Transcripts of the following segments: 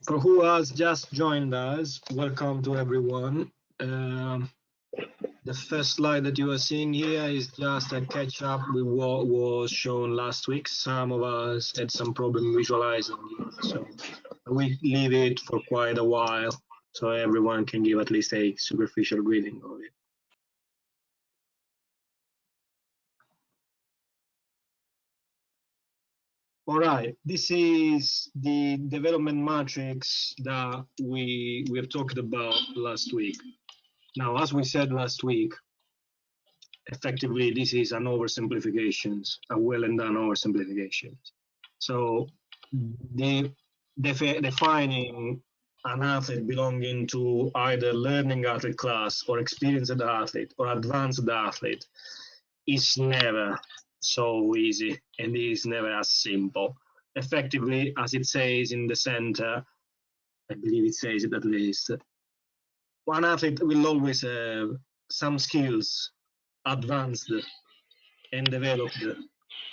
For who has just joined us, welcome to everyone. The first slide that you are seeing here is just a catch up with what was shown last week. Some of us had some problem visualizing it, so we leave it for quite a while so everyone can give at least a superficial reading of it. All right, this is the development matrix that we have talked about last week. Now, as we said last week, effectively, this is an oversimplification, a well and done oversimplification. So, defining an athlete belonging to either learning athlete class or experienced athlete or advanced athlete is never so easy and is never as simple. Effectively, as it says in the center, I believe it says it at least, one athlete will always have some skills advanced and developed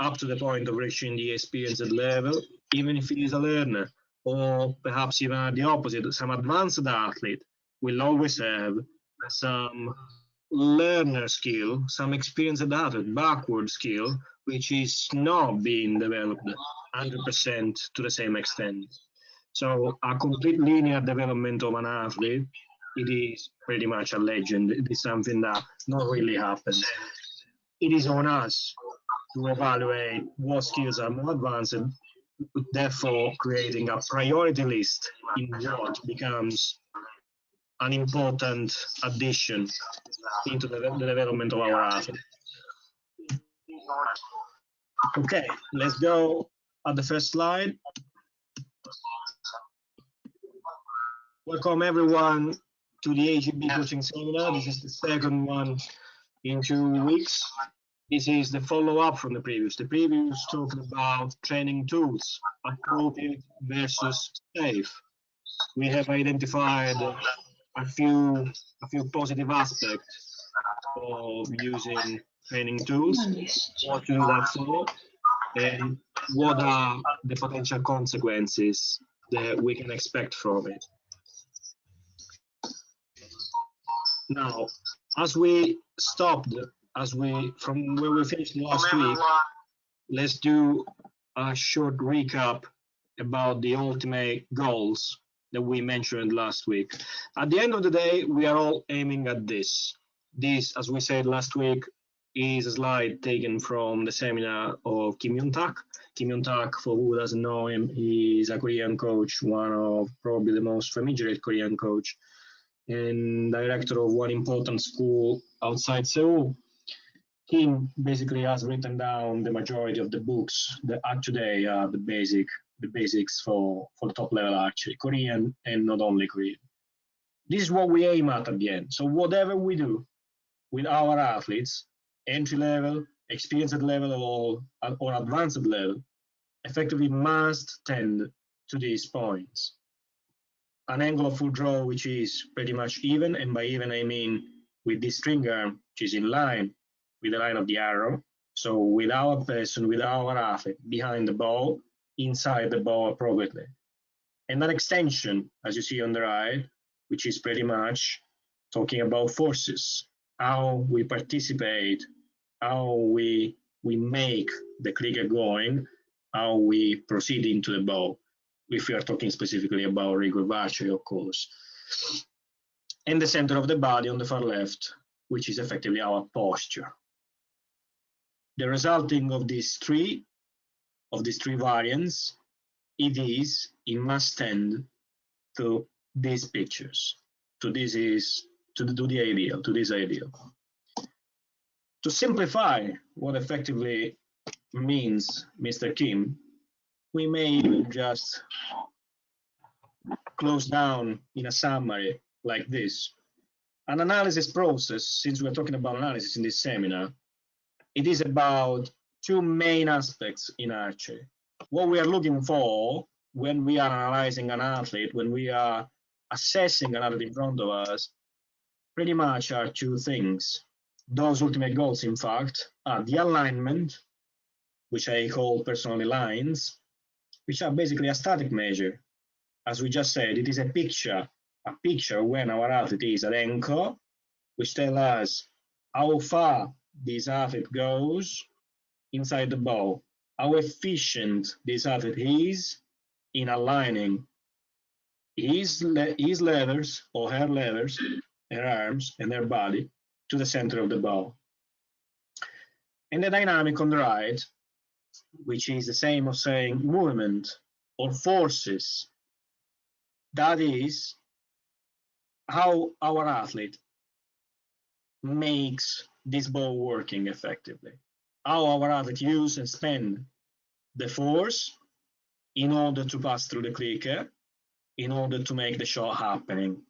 up to the point of reaching the experienced level, even if he is a learner, or perhaps even at the opposite, some advanced athlete will always have some learner skill, some experienced athlete, backward skill, which is not being developed 100% to the same extent. So a complete linear development of an athlete, it is pretty much a legend. It is something that not really happens. It is on us to evaluate what skills are more advanced, therefore creating a priority list in what becomes an important addition into the development of our athlete. Okay, let's go at the first slide. Welcome everyone to the AGB coaching seminar. This is the second one in 2 weeks. This is the follow-up from the previous. The previous talked about training tools, appropriate versus safe. We have identified a few positive aspects of using training tools, what to do that for, and what are the potential consequences that we can expect from it. Now, as we stopped, from where we finished last week, let's do a short recap about the ultimate goals that we mentioned last week. At the end of the day, we are all aiming at this. This, as we said last week, is a slide taken from the seminar of Kim Yoon-tak. Kim Yoon-tak, for who doesn't know him, is a Korean coach, one of probably the most familiar Korean coach, and director of one important school outside Seoul. Kim basically has written down the majority of the books that are today are the basics for top level archery, Korean and not only Korean. This is what we aim at the end. So whatever we do with our athletes, entry level, experienced level, or advanced level, effectively must tend to these points. An angle of full draw which is pretty much even, and by even I mean with this string arm, which is in line with the line of the arrow. So with our person, with our athlete behind the bow, inside the bow appropriately. And an extension, as you see on the right, which is pretty much talking about forces, how we participate, how we make the clicker going, how we proceed into the bow, if we are talking specifically about recurve archery, of course. And the center of the body on the far left, which is effectively our posture. The resulting of these three variants, it must tend to these pictures, to this ideal. To simplify what effectively means Mr. Kim, we may even just close down in a summary like this. An analysis process, since we're talking about analysis in this seminar, it is about two main aspects in archery. What we are looking for when we are analyzing an athlete, when we are assessing an athlete in front of us, pretty much are two things. Those ultimate goals, in fact, are the alignment, which I call personally lines, which are basically a static measure as we just said, it is a picture when our athlete is at anchor, which tells us how far this athlete goes inside the bow, how efficient this athlete is in aligning his levers or her levers, her arms and her body to the center of the bow. And the dynamic on the right, which is the same as saying movement or forces, that is how our athlete makes this bow working effectively. How our athlete use and spend the force in order to pass through the clicker, in order to make the shot happening.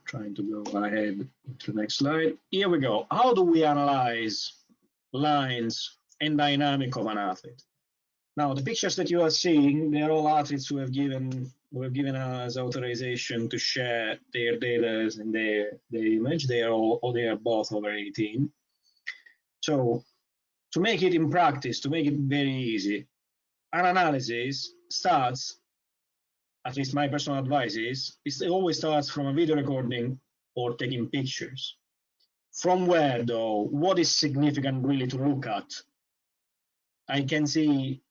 Trying to go ahead to the next slide. Here we go. How do we analyze lines and dynamic of an athlete? Now, the pictures that you are seeing, they're all athletes who have given us authorization to share their data and their image. They are both over 18. So to make it in practice, to make it very easy, an analysis starts, at least my personal advice is it always starts from a video recording or taking pictures. From where, though? What is significant really to look at? I can see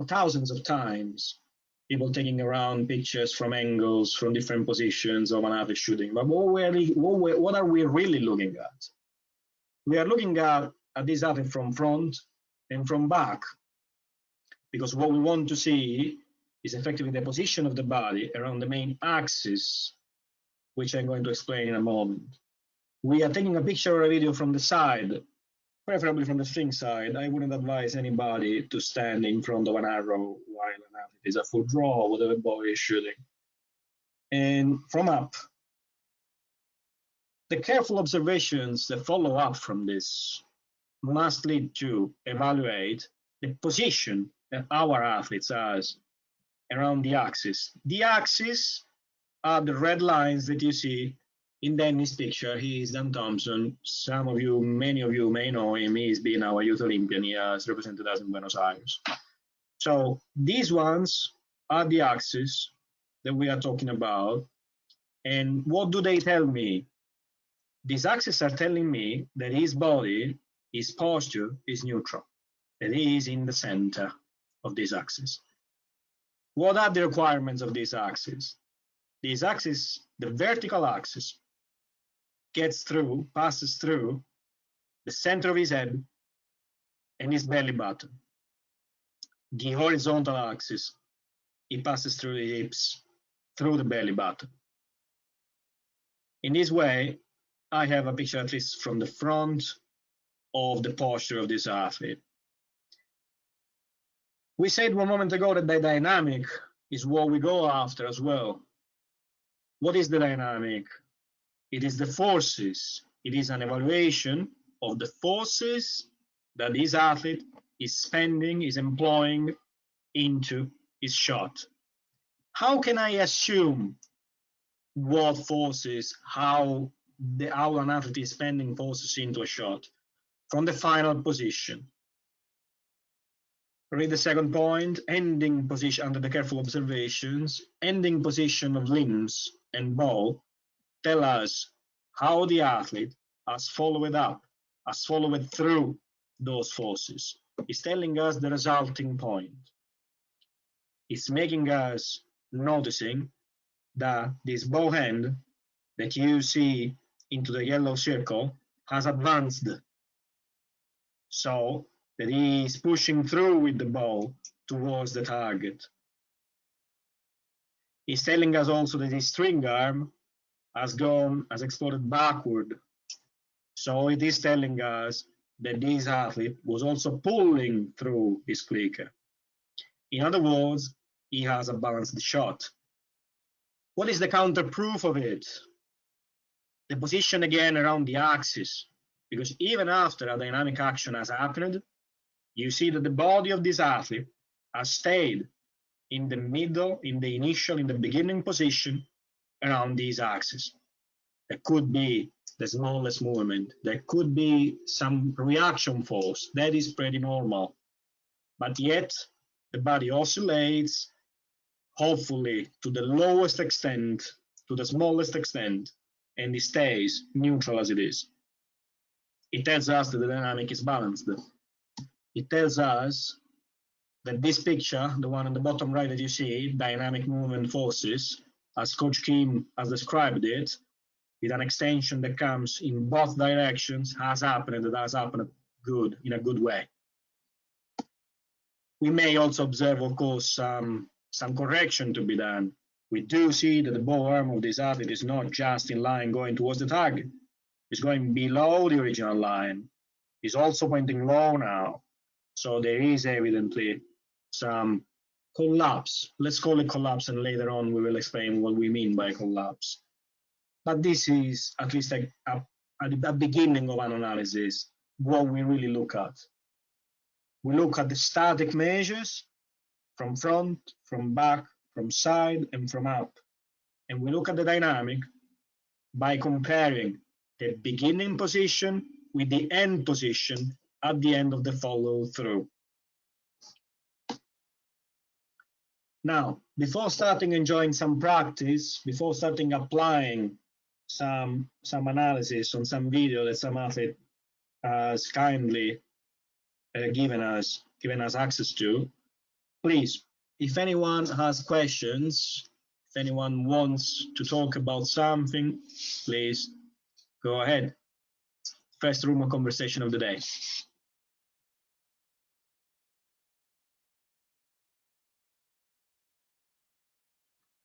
thousands of times people taking around pictures from angles, from different positions of an athlete shooting. But what are we really looking at? We are looking at this athlete from front and from back, because what we want to see is effectively the position of the body around the main axis, which I'm going to explain in a moment. We are taking a picture or a video from the side, preferably from the string side. I wouldn't advise anybody to stand in front of an arrow while an athlete is a full draw or whatever bow is shooting. And from up, the careful observations that follow up from this must lead to evaluate the position that our athletes has around the axis. The axis are the red lines that you see in Danny's picture. He is Dan Thompson. Some of you, many of you may know him. He's been our youth Olympian. He has represented us in Buenos Aires. So these ones are the axes that we are talking about. And what do they tell me? These axes are telling me that his body, his posture is neutral, that he is in the center of this axis. What are the requirements of this axis? This axis, the vertical axis, passes through the center of his head and his belly button. The horizontal axis, it passes through the hips, through the belly button. In this way, I have a picture at least from the front of the posture of this athlete. We said one moment ago that the dynamic is what we go after as well. What is the dynamic? It is the forces. It is an evaluation of the forces that this athlete is spending, is employing into his shot. How can I assume what forces, how an athlete is spending forces into a shot? From the final position. Read the second point, ending position under the careful observations, ending position of limbs and bow tell us how the athlete has followed up, has followed through those forces. It's telling us the resulting point. It's making us noticing that this bow hand that you see into the yellow circle has advanced, so that he is pushing through with the bow towards the target. He's telling us also that his string arm has exploded backward. So it is telling us that this athlete was also pulling through his clicker. In other words, he has a balanced shot. What is the counter proof of it? The position again around the axis, because even after a dynamic action has happened, you see that the body of this athlete has stayed in the middle, in the beginning position around these axes. That could be the smallest movement. There could be some reaction force. That is pretty normal. But yet, the body oscillates, hopefully to the lowest extent, to the smallest extent, and it stays neutral as it is. It tells us that the dynamic is balanced. It tells us that this picture, the one on the bottom right that you see, dynamic movement forces, as Coach Kim has described it, with an extension that comes in both directions, has happened, and that has happened good, in a good way. We may also observe, of course, some correction to be done. We do see that the bow arm of this athlete is not just in line going towards the target. It's going below the original line. It's also pointing low now. So there is evidently some collapse. Let's call it collapse, and later on we will explain what we mean by collapse. But this is at least a beginning of an analysis, what we really look at. We look at the static measures from front, from back, from side, and from up. And we look at the dynamic by comparing the beginning position with the end position at the end of the follow through. Now, before starting enjoying some practice, before starting applying some analysis on some video that some athlete has kindly given us access to, please, if anyone has questions, if anyone wants to talk about something, please go ahead. First room of conversation of the day.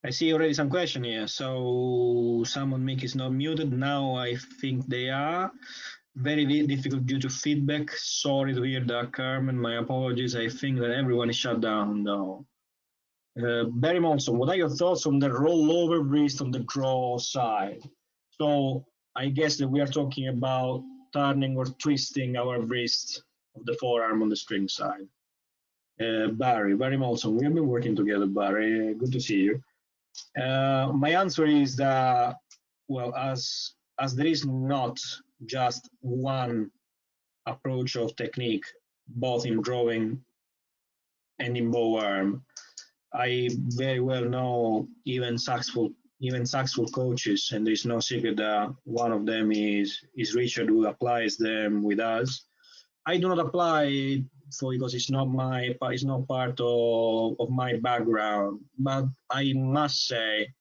I see already some question here. So someone mic is not muted. Now I think they are. Very difficult due to feedback. Sorry to hear that, Carmen. My apologies. I think that everyone is shut down now. Barry Monson, what are your thoughts on the rollover wrist on the draw side? So I guess that we are talking about turning or twisting our wrist of the forearm on the string side. Barry Monson, we have been working together, Barry. Good to see you. My answer is that, well, as there is not just one approach of technique, both in drawing and in bow arm, I very well know even successful coaches, and there's no secret that one of them is Richard, who applies them with us. I do not apply because it's not part of my background, but I must say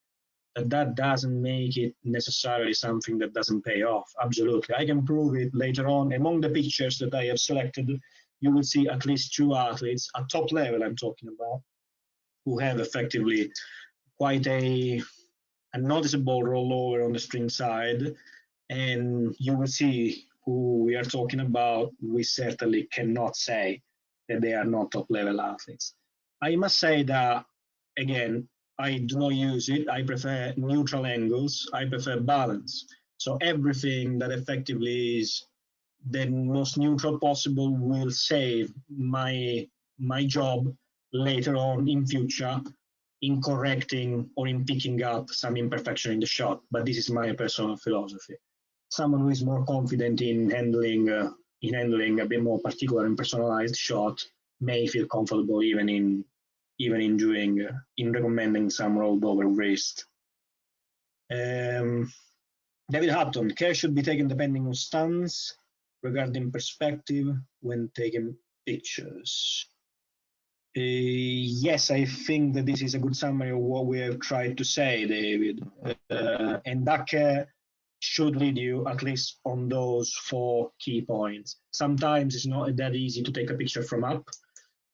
that doesn't make it necessarily something that doesn't pay off. Absolutely, I can prove it later on. Among the pictures that I have selected, you will see at least two athletes at top level I'm talking about, who have effectively quite a noticeable rollover on the string side, and you will see who we are talking about. We certainly cannot say that they are not top level athletes. I must say that, again, I do not use it. I prefer neutral angles. I prefer balance. So everything that effectively is the most neutral possible will save my job later on in future in correcting or in picking up some imperfection in the shot. But this is my personal philosophy. Someone who is more confident in handling a bit more particular and personalized shot may feel comfortable even in recommending some rolled over wrist. David Hutton, care should be taken depending on stance regarding perspective when taking pictures. Yes, I think that this is a good summary of what we have tried to say, David. And that care should lead you at least on those 4 key points. Sometimes it's not that easy to take a picture from up.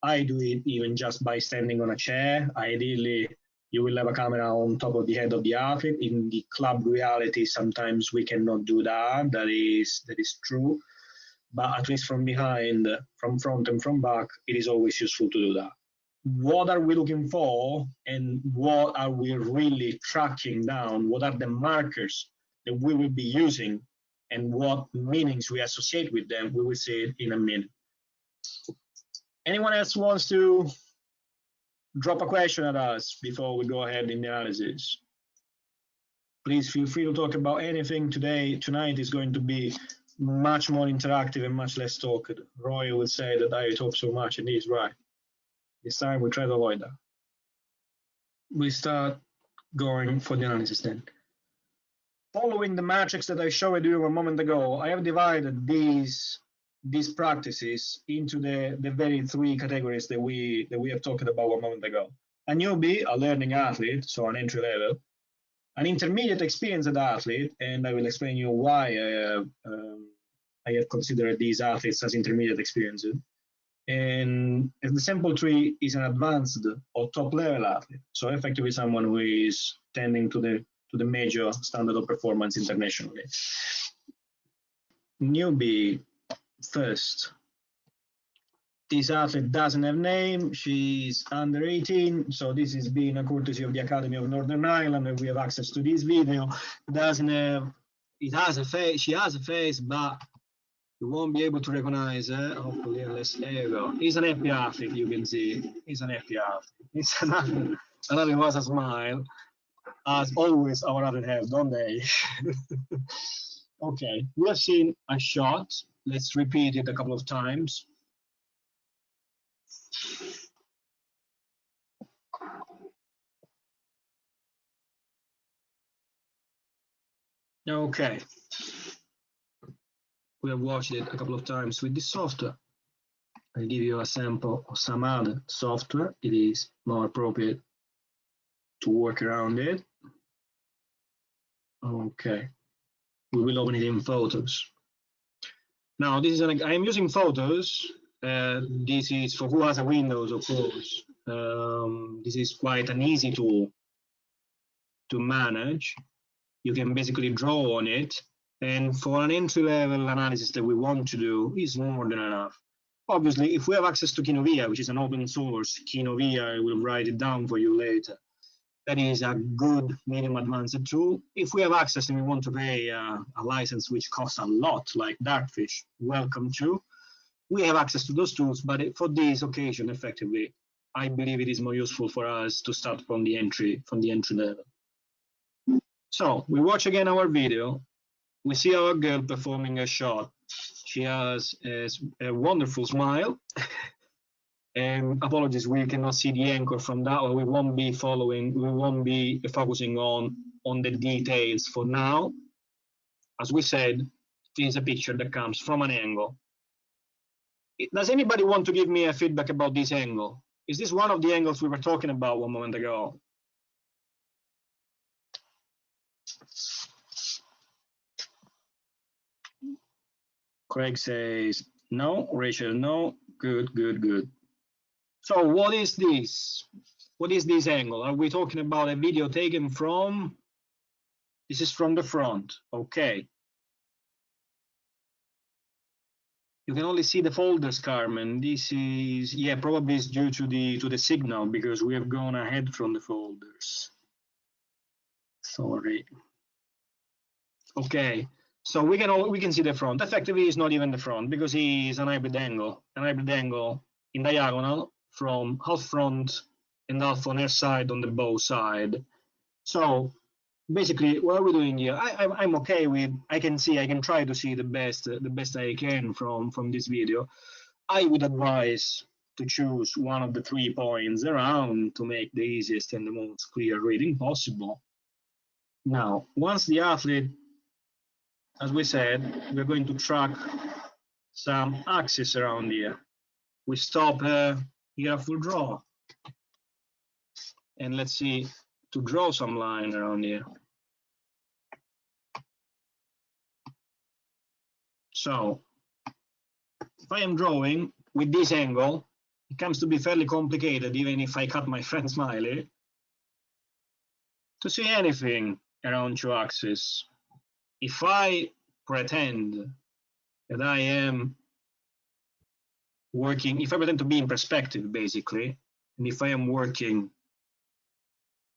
I do it even just by standing on a chair. Ideally, you will have a camera on top of the head of the athlete. In the club reality, sometimes we cannot do that. That is true. But at least from behind, from front and from back, it is always useful to do that. What are we looking for, and what are we really tracking down? What are the markers that we will be using, and what meanings we associate with them? We will see it in a minute. Anyone else wants to drop a question at us before we go ahead in the analysis? Please feel free to talk about anything today. Tonight is going to be much more interactive and much less talked. Roy will say that I talk so much, and he's right. This time we try to avoid that. We start going for the analysis then. Following the matrix that I showed you a moment ago, I have divided these practices into the very three categories that we have talked about a moment ago. A newbie, a learning athlete, so an entry level, an intermediate experienced athlete, and I will explain you why I have considered these athletes as intermediate experienced. And the sample tree is an advanced or top level athlete, so effectively someone who is tending to the major standard of performance internationally. Newbie first. This athlete doesn't have name. She's under 18, so this is being a courtesy of the Academy of Northern Ireland, and we have access to this video. It has a face. She has a face, but you won't be able to recognize her. Hopefully, unless there you go. He's an happy athlete. You can see he's an happy athlete. He's another was a smile, as always our athlete have, don't they? Okay, we have seen a shot. Let's repeat it a couple of times. Okay. We have watched it a couple of times with this software. I'll give you a sample of some other software. It is more appropriate to work around it. Okay. We will open it in Photos. Now, this is I am using Photos. This is for who has a Windows, of course. This is quite an easy tool to manage. You can basically draw on it. And for an entry-level analysis that we want to do, is more than enough. Obviously, if we have access to Kinovia, which is an open source, Kinovia, I will write it down for you later. That is a good medium advanced tool. If we have access and we want to pay a license which costs a lot, like Darkfish, welcome to. We have access to those tools, but for this occasion, effectively, I believe it is more useful for us to start from the entry level. So we watch again our video. We see our girl performing a shot. She has a wonderful smile. And apologies, we cannot see the anchor from that, or we won't be focusing on the details for now. As we said, it is a picture that comes from an angle. Does anybody want to give me a feedback about this angle? Is this one of the angles we were talking about one moment ago? Craig says no. Rachel, no. Good, good, good. So what is this? What is this angle? Are we talking about a video taken from? This is from the front. Okay. You can only see the folders, Carmen. This is, yeah, probably it's due to the signal because we have gone ahead from the folders. Sorry. Okay. So we can see the front. Effectively, it's not even the front because it is an hybrid angle in diagonal from half front and half on her side on the bow side. So basically, what are we doing here? I'm okay with. I can try to see the best I can from this video. I would advise to choose one of the 3 points around to make the easiest and the most clear reading possible. Now, once the athlete, as we said, we're going to track some axis around here. We stop here at full draw. And let's see, to draw some line around here. So, if I am drawing with this angle, it comes to be fairly complicated, even if I cut my friend Smiley, to see anything around 2 axes. If I pretend that I am working, if I pretend to be in perspective, basically, and if I am working,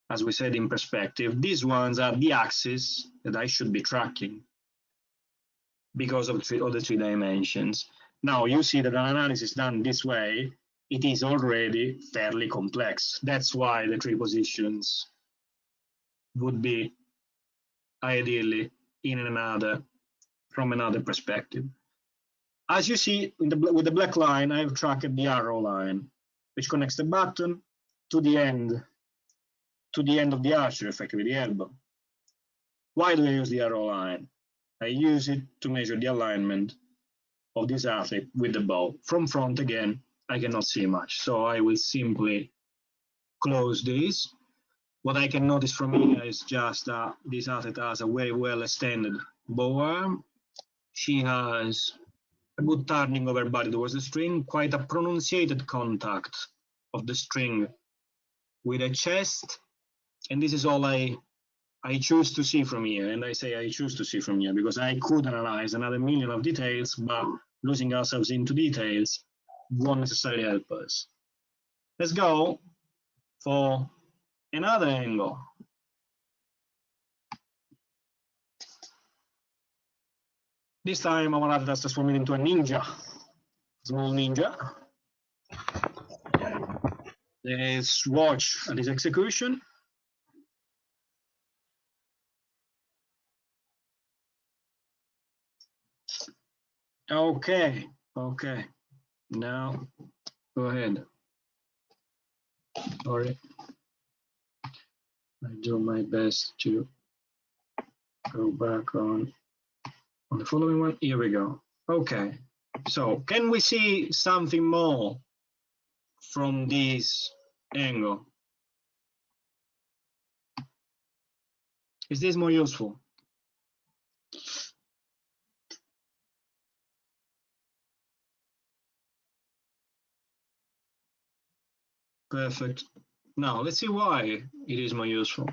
as we said, in perspective, these ones are the axes that I should be tracking because of the 3 dimensions. Now, you see that an analysis done this way, it is already fairly complex. That's why the 3 positions would be ideally from another perspective. As you see with the black line, I've tracked the arrow line, which connects the button to the end of the archer, effectively the elbow. Why do I use the arrow line? I use it to measure the alignment of this athlete with the bow. From front, again, I cannot see much, so I will simply close this. What I can notice from here is just that this athlete has a very well extended bow arm. She has a good turning of her body towards the string, quite a pronunciated contact of the string with the chest, and this is all I choose to see from here. And I say I choose to see from here because I could analyze another million of details, but losing ourselves into details won't necessarily help us. Let's go for another angle. This time our athlete has transformed into a ninja, small ninja. Let's watch this execution. Okay, now go ahead. Sorry, I do my best to go back on the following one. Here we go. Okay, so can we see something more from this angle? Is this more useful? Perfect. Now let's see why it is more useful.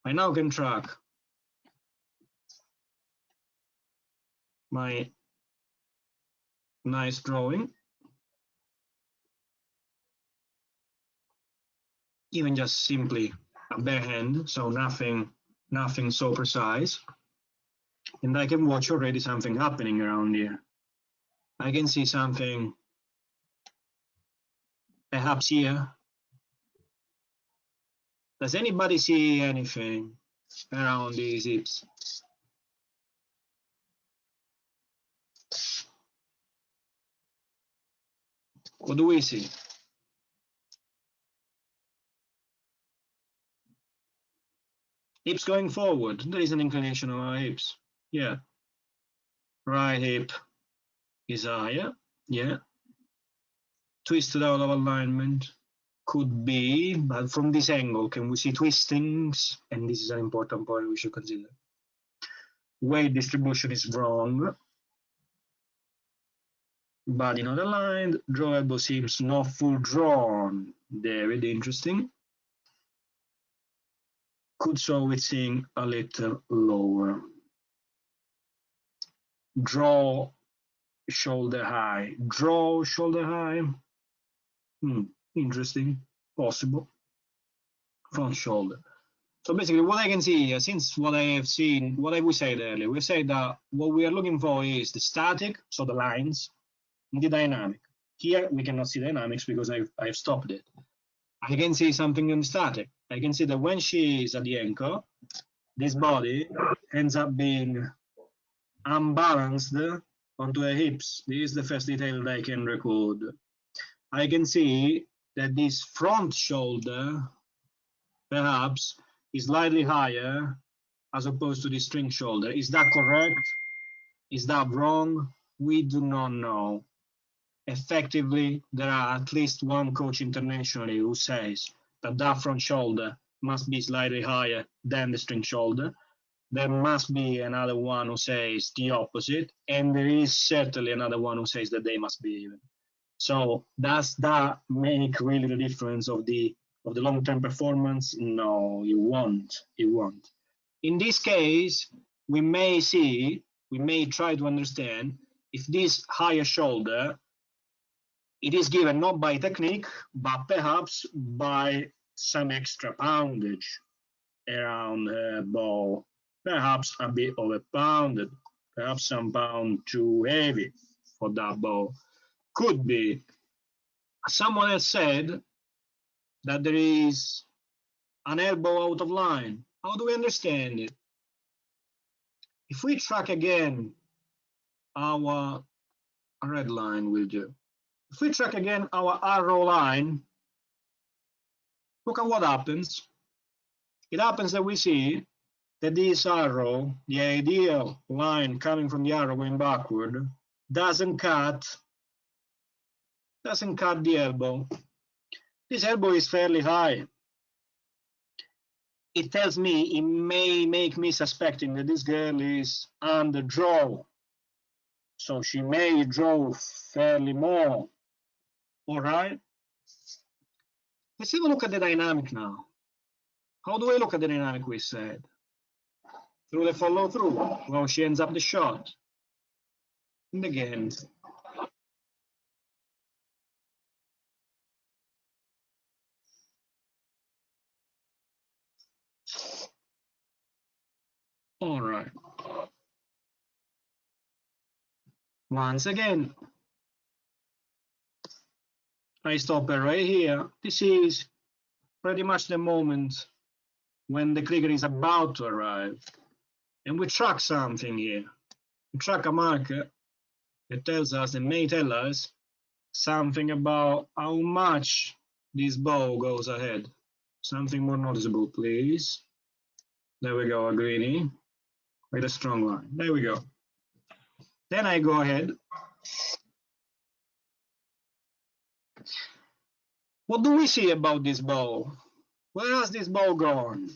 I now can track my nice drawing, even just simply a bare hand, so nothing so precise. And I can watch already something happening around here. I can see something perhaps here. Does anybody see anything around these hips? What do we see? Hips going forward. There is an inclination of our hips. Yeah. Right hip is higher. Yeah. Twisted out of alignment. Could be, but from this angle, can we see twistings? And this is an important point we should consider. Weight distribution is wrong. Body not aligned. Draw elbow seems not full drawn. Very interesting. Could show with seeing a little lower. Draw shoulder high. Draw shoulder high. Interesting. Possible. Front shoulder. So basically what I can see here, since what I have seen, what we said earlier, we said that what we are looking for is the static, so the lines, and the dynamic. Here we cannot see dynamics because I've stopped it. I can see something in static. I can see that when she is at the ankle, this body ends up being unbalanced onto her hips. This is the first detail that I can record. I can see that this front shoulder perhaps is slightly higher as opposed to the string shoulder. Is that correct? Is that wrong? We do not know. Effectively, there are at least one coach internationally who says that that front shoulder must be slightly higher than the string shoulder. There must be another one who says the opposite, and there is certainly another one who says that they must be even. So does that make really the difference of the long-term performance? No, it won't. It won't. In this case, we may try to understand if this higher shoulder, it is given not by technique, but perhaps by some extra poundage around her bow. Perhaps a bit overpounded, perhaps some pound too heavy for that bow. Could be. Someone else said that there is an elbow out of line. How do we understand it? If we track again our red line, will do. If we track again our arrow line, look at what happens. It happens that we see that this arrow, the ideal line coming from the arrow going backward, doesn't cut the elbow. This elbow is fairly high. It tells me, it may make me suspecting that this girl is under draw. So she may draw fairly more. All right. Let's have a look at the dynamic now. How do I look at the dynamic we said? Through the follow through. Well, she ends up the shot. And again. All right. Once again, I stop her right here. This is pretty much the moment when the clicker is about to arrive. And we track something here. We track a marker that tells us, and may tell us, something about how much this bow goes ahead. Something more noticeable, please. There we go, a greenie with a strong line. There we go. Then I go ahead. What do we see about this bow? Where has this bow gone?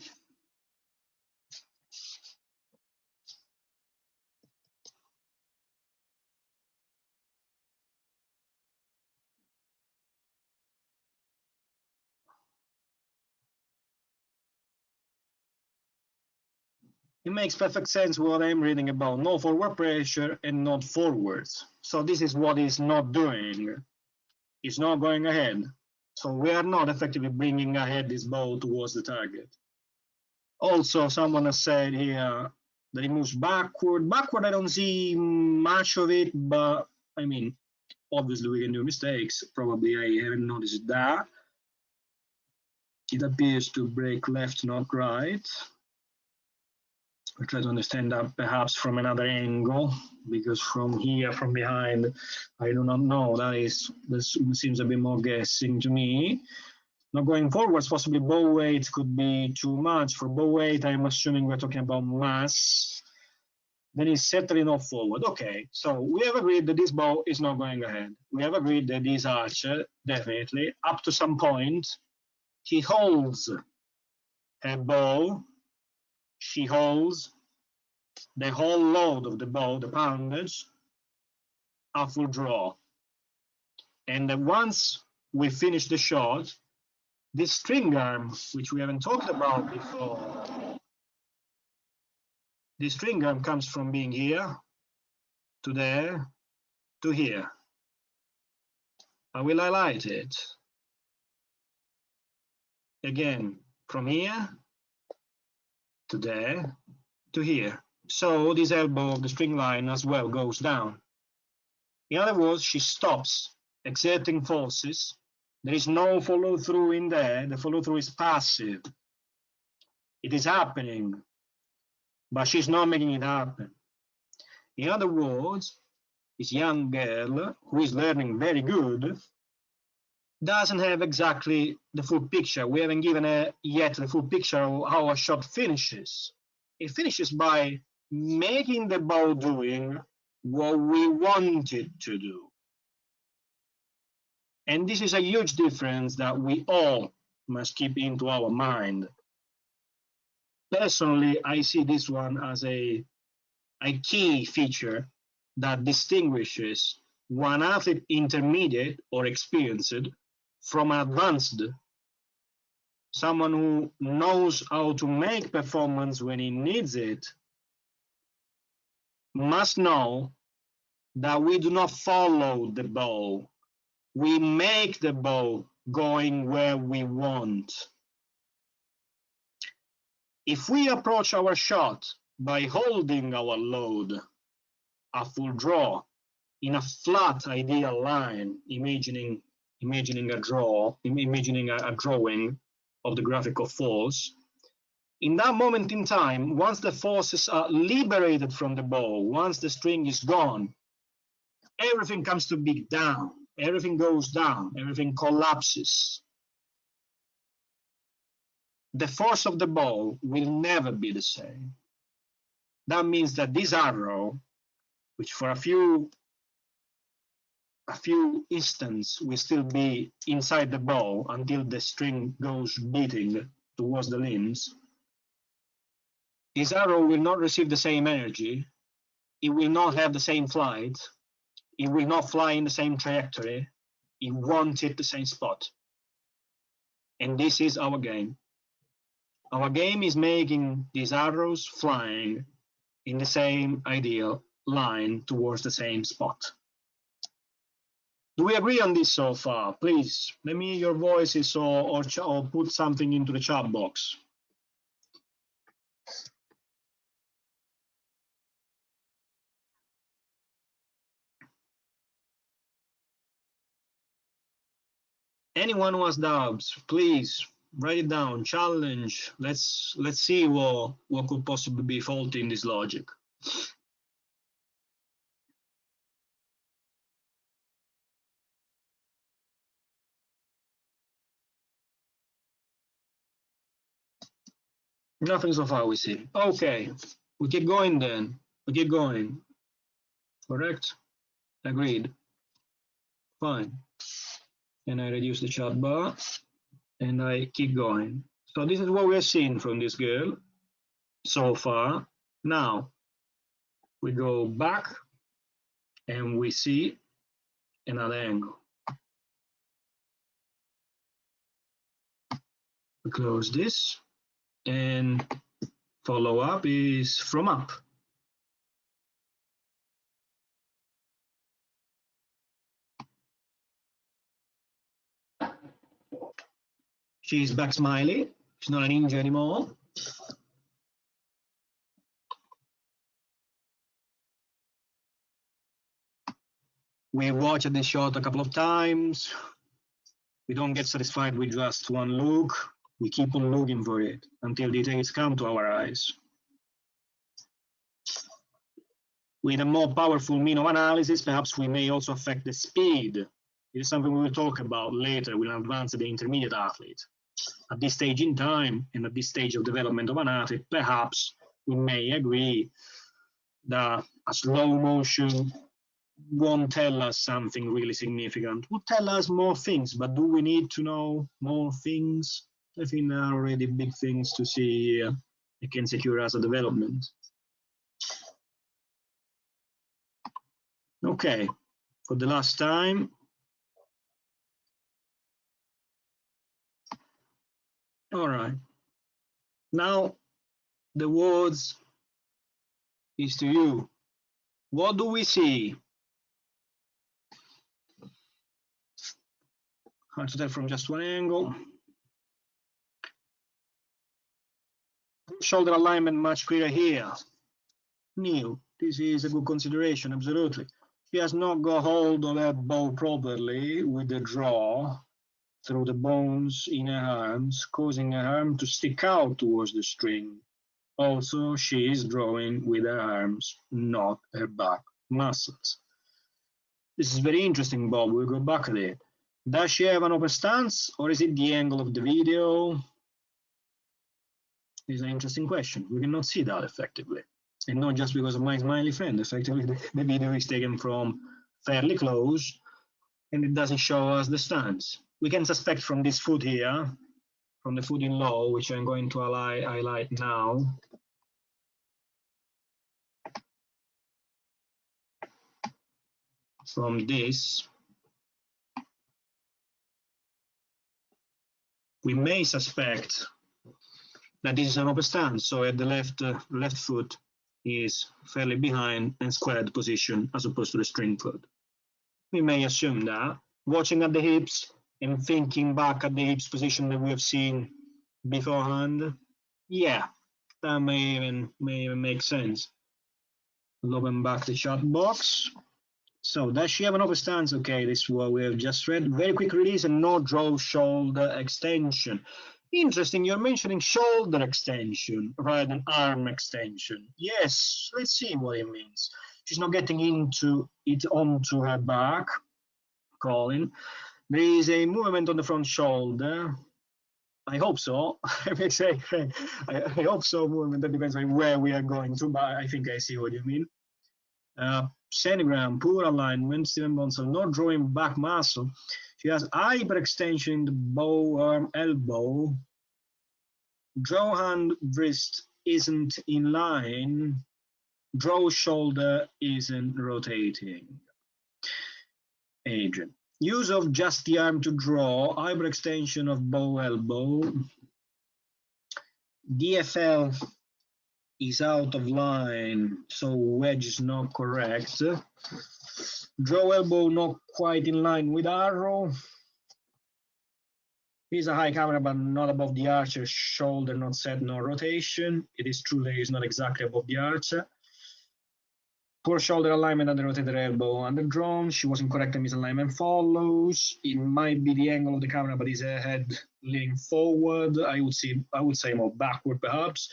It makes perfect sense what I'm reading about. No forward pressure and not forwards. So this is what it's not doing. It's not going ahead. So we are not effectively bringing ahead this bow towards the target. Also, someone has said here that it moves backward. Backward, I don't see much of it, but I mean, obviously we can do mistakes. Probably I haven't noticed that. It appears to break left, not right. I try to understand that perhaps from another angle, because from here, from behind, I do not know. This seems a bit more guessing to me. Now going forwards, possibly bow weight could be too much. For bow weight, I'm assuming we're talking about mass. Then it's certainly not forward. Okay, so we have agreed that this bow is not going ahead. We have agreed that this archer, definitely, up to some point, he holds her bow. She holds the whole load of the bow, the poundage, a full draw. And then once we finish the shot, this string arm, which we haven't talked about before, this string arm comes from being here to there to here. I will highlight it. Again, from here to there to here. So this elbow of the string line as well goes down. In other words, she stops exerting forces. There is no follow through in there. The follow through is passive. It is happening, but she's not making it happen. In other words, this young girl, who is learning very good, doesn't have exactly the full picture. We haven't given her yet the full picture of how a shot finishes. It finishes by making the bow doing what we want it to do. And this is a huge difference that we all must keep into our mind. Personally, I see this one as a key feature that distinguishes one athlete intermediate or experienced from advanced, someone who knows how to make performance when he needs it, must know that we do not follow the ball. We make the ball going where we want. If we approach our shot by holding our load, a full draw, in a flat ideal line, imagining a drawing, of the graphical force. In that moment in time, once the forces are liberated from the bow, once the string is gone, everything comes to be down. Everything goes down. Everything collapses. The force of the bow will never be the same. That means that this arrow, which for a few instants will still be inside the bow until the string goes beating towards the limbs, this arrow will not receive the same energy. It will not have the same flight. It will not fly in the same trajectory. It won't hit the same spot. And this is our game. Our game is making these arrows flying in the same ideal line towards the same spot. Do we agree on this so far? Please, let me hear your voices or put something into the chat box. Anyone who has doubts, please write it down, challenge. Let's see what could possibly be faulty in this logic. Nothing so far we see. Okay, we keep going then. We keep going. Correct? Agreed. Fine. And I reduce the chat bar and I keep going. So this is what we have seen from this girl so far. Now we go back and we see another angle. We close this and follow up is from up. She's back smiley. She's not a ninja anymore. We watched this shot a couple of times. We don't get satisfied with just one look. We keep on looking for it until details come to our eyes. With a more powerful mean of analysis, perhaps we may also affect the speed. It is something we will talk about later when advance the intermediate athlete. At this stage in time and at this stage of development of an athlete, perhaps we may agree that a slow motion won't tell us something really significant. Will tell us more things, but do we need to know more things? I think there are already big things to see here. It can secure us a development. Okay, for the last time. All right. Now the words is to you. What do we see? Hard to tell from just one angle. Shoulder alignment much clearer here. New. This is a good consideration, absolutely. She has not got hold of her bow properly with the draw through the bones in her arms, causing her arm to stick out towards the string. Also, she is drawing with her arms, not her back muscles. This is very interesting, Bob. We'll go back at it. Does she have an open stance, or is it the angle of the video? It's an interesting question. We cannot see that effectively. And not just because of my smiley friend. Effectively, the video is taken from fairly close, and it doesn't show us the stance. We can suspect from this foot here, from the foot in low, which I'm going to highlight now. From this, we may suspect that this is an open stance. So at the left foot is fairly behind and squared position as opposed to the string foot. We may assume that. Watching at the hips and thinking back at the hips position that we have seen beforehand, yeah, that may even make sense. I'll open back the chat box. So does she have an open stance? Okay, this is what we have just read. Very quick release and no draw shoulder extension. Interesting, you're mentioning shoulder extension rather than arm extension. Yes, let's see what it means. She's not getting into it onto her back, Colin. There is a movement on the front shoulder. I hope so. I may say, I hope so movement. That depends on where we are going to, but I think I see what you mean. Centigram, poor alignment, Stephen Bonsall, not drawing back muscle. She has hyperextension in the bow arm elbow. Draw hand wrist isn't in line. Draw shoulder isn't rotating. Adrian. Use of just the arm to draw, hyperextension of bow elbow. DFL is out of line, so wedge is not correct. Draw elbow not quite in line with arrow. Here's a high camera, but not above the archer. Shoulder not set, no rotation. It is true that it is not exactly above the archer. Poor shoulder alignment and the rotated elbow under drawn. She wasn't correct and misalignment follows. It might be the angle of the camera, but his head leaning forward. I would say more backward perhaps.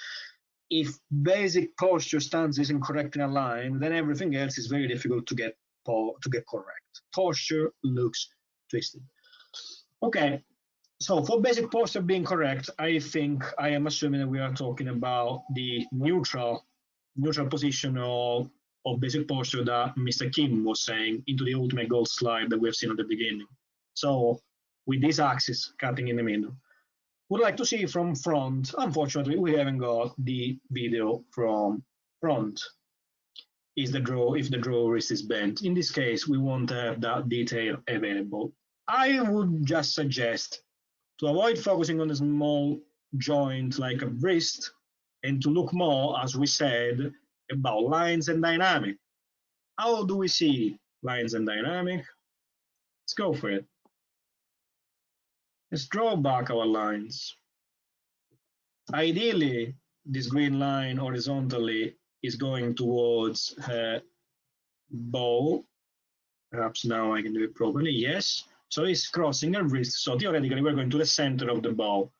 If basic posture stance isn't correct in a line, then everything else is very difficult to get correct. Posture looks twisted. Okay, so for basic posture being correct, I think I am assuming that we are talking about the neutral position of basic posture that Mr. Kim was saying into the ultimate goal slide that we have seen at the beginning. So with this axis cutting in the middle. Would like to see from front. Unfortunately, we haven't got the video from front. If the draw wrist is bent. In this case, we won't have that detail available. I would just suggest to avoid focusing on a small joint like a wrist and to look more, as we said, about lines and dynamic. How do we see lines and dynamic? Let's go for it. Let's draw back our lines. Ideally, this green line horizontally is going towards her bow. Perhaps now I can do it properly. Yes. So it's crossing her wrist. So theoretically, we're going to the center of the bow.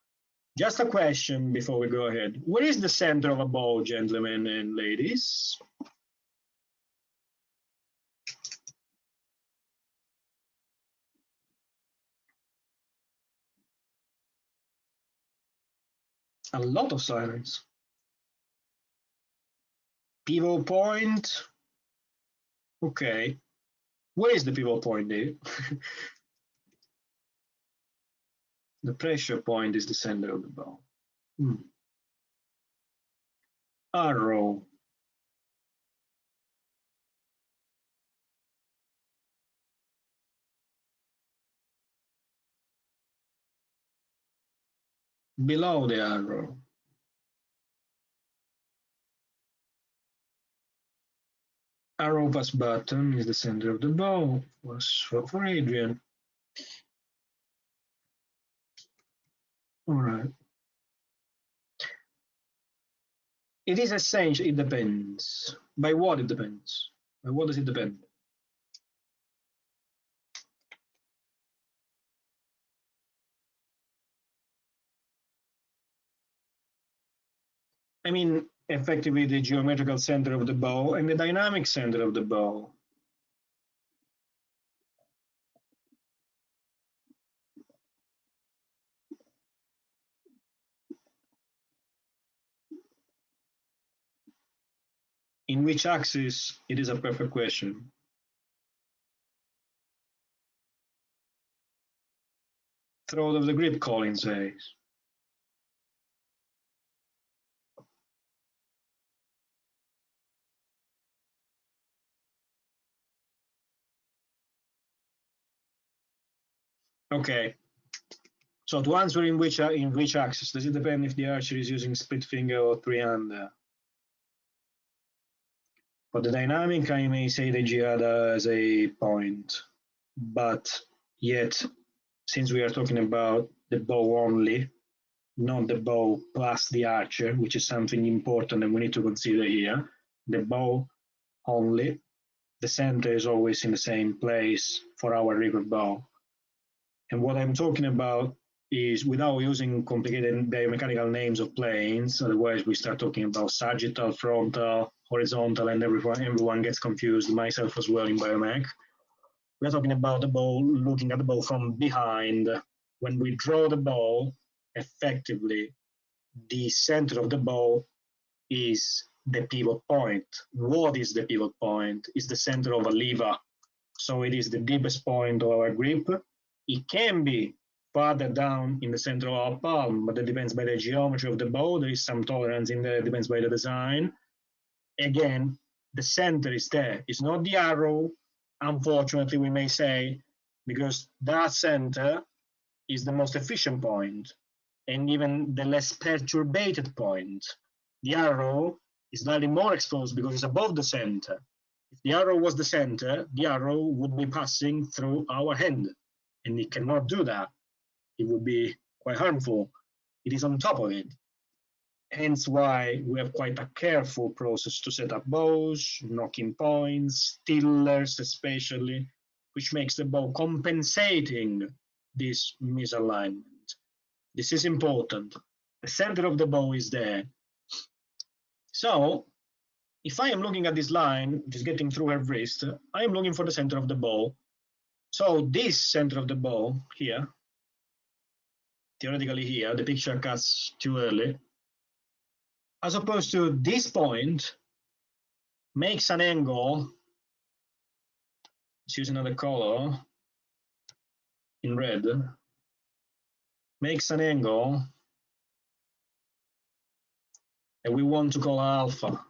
Just a question before we go ahead. Where is the center of a bow, gentlemen and ladies? A lot of silence. Pivot point. Okay. Where is the pivot point, Dave? The pressure point is the center of the bow. Arrow. Below the arrow. Arrow pass button is the center of the bow. Was for Adrian. All right. It is essential. It depends. By what it depends? By what does it depend? I mean, effectively the geometrical center of the bow and the dynamic center of the bow. In which axis? It is a perfect question. Throat of the grip, Colin says. Okay. So to answer in which axis, does it depend if the archer is using split finger or three-hander? For the dynamic, I may say the jihad as a point, but yet, since we are talking about the bow only, not the bow plus the archer, which is something important and we need to consider here, the bow only, the center is always in the same place for our river bow. And what I'm talking about is without using complicated biomechanical names of planes. Otherwise, we start talking about sagittal, frontal, horizontal, and everyone gets confused, myself as well in biomech. We're talking about the ball, looking at the ball from behind. When we draw the ball, effectively, the center of the ball is the pivot point. What is the pivot point? It's the center of a lever. So it is the deepest point of our grip. It can be farther down in the center of our palm, but that depends by the geometry of the ball. There is some tolerance in there, it depends by the design. Again, the center is there. It's not the arrow, unfortunately, we may say, because that center is the most efficient point and even the less perturbated point. The arrow is slightly more exposed because it's above the center. If the arrow was the center, the arrow would be passing through our hand, and it cannot do that. It would be quite harmful. It is on top of it. Hence why we have quite a careful process to set up bows, knocking points, stillers especially, which makes the bow compensating this misalignment. This is important. The center of the bow is there. So if I am looking at this line, which is getting through her wrist, I am looking for the center of the bow. So this center of the bow here, theoretically here, the picture cuts too early, as opposed to this point, makes an angle, let's use another color, in red, makes an angle that we want to call alpha.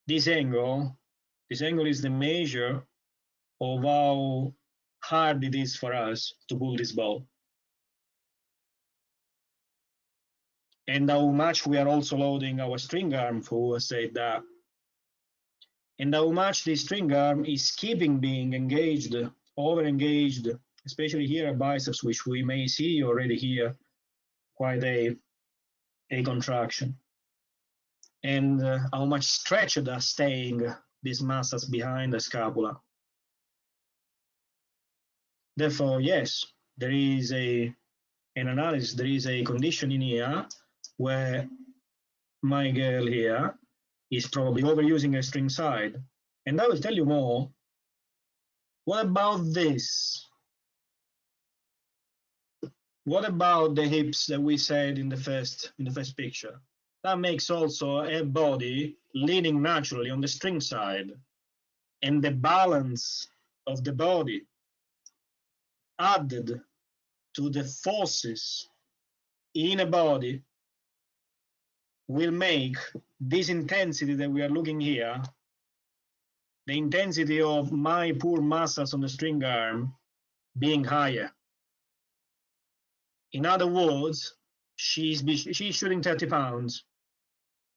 This angle is the measure of how hard it is for us to pull this bow. And how much we are also loading our string arm for, say that. And how much the string arm is keeping being engaged, over-engaged, especially here at biceps, which we may see already here, quite a contraction. And how much stretched are staying these muscles behind the scapula. Therefore, yes, there is an analysis, there is a condition in here where my girl here is probably overusing her string side. And I will tell you more. What about this? What about the hips that we said in the first picture? That makes also a body leaning naturally on the string side. And the balance of the body added to the forces in a body will make this intensity that we are looking here, the intensity of my poor muscles on the string arm, being higher. In other words, she's shooting 30 pounds.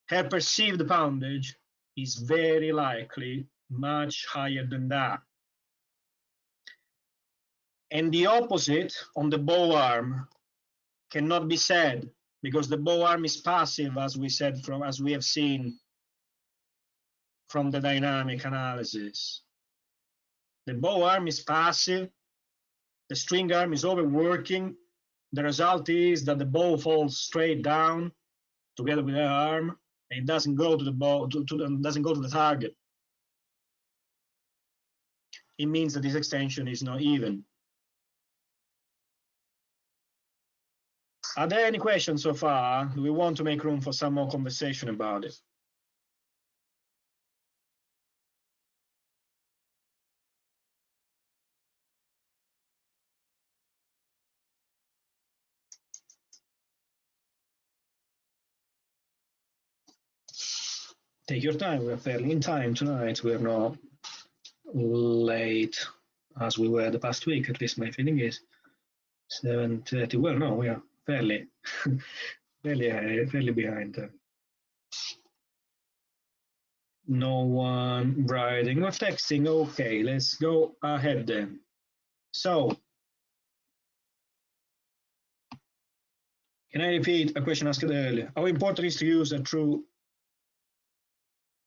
Her perceived poundage is very likely much higher than that. And the opposite on the bow arm cannot be said, because the bow arm is passive, as we said, as we have seen from the dynamic analysis. The bow arm is passive, the string arm is overworking. The result is that the bow falls straight down together with the arm, and it doesn't go to the bow, doesn't go to the target. It means that this extension is not even. Are there any questions so far? Do we want to make room for some more conversation about it? Take your time. We're fairly in time tonight. We're not late as we were the past week. At least my feeling is 7:30. Well, no, we are fairly, fairly behind. No one writing or texting. Okay, let's go ahead then. So, can I repeat a question asked earlier? How important is to use a true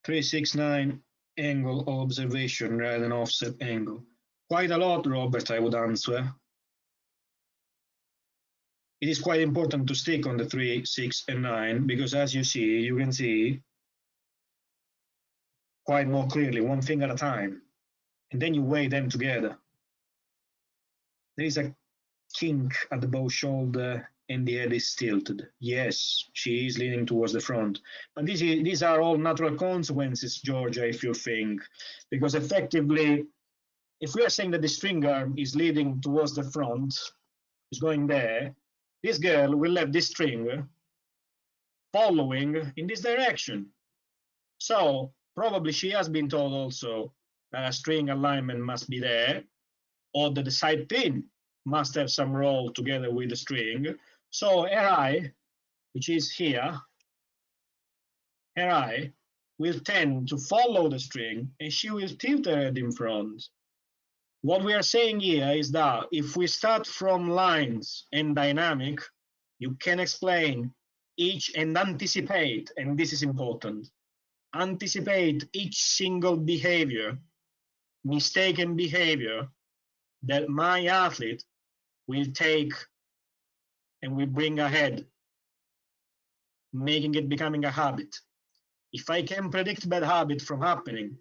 369 angle of observation rather than offset angle? Quite a lot, Robert, I would answer. it is quite important to stick on the 3, 6, and 9, because as you see, you can see quite more clearly, one thing at a time. And then you weigh them together. There is a kink at the bow shoulder and the head is tilted. Yes, she is leaning towards the front. But these are all natural consequences, Georgia, if you think. Because effectively, if we are saying that the string arm is leading towards the front, is going there, this girl will have this string following in this direction. So probably she has been told also that a string alignment must be there, or that the side pin must have some role together with the string. So her eye, which is here, her eye will tend to follow the string and she will tilt her head in front. What we are saying here is that if we start from lines and dynamic, you can explain each and anticipate, and this is important, anticipate each single behavior, mistaken behavior that my athlete will take and will bring ahead, making it becoming a habit. If I can predict bad habit from happening,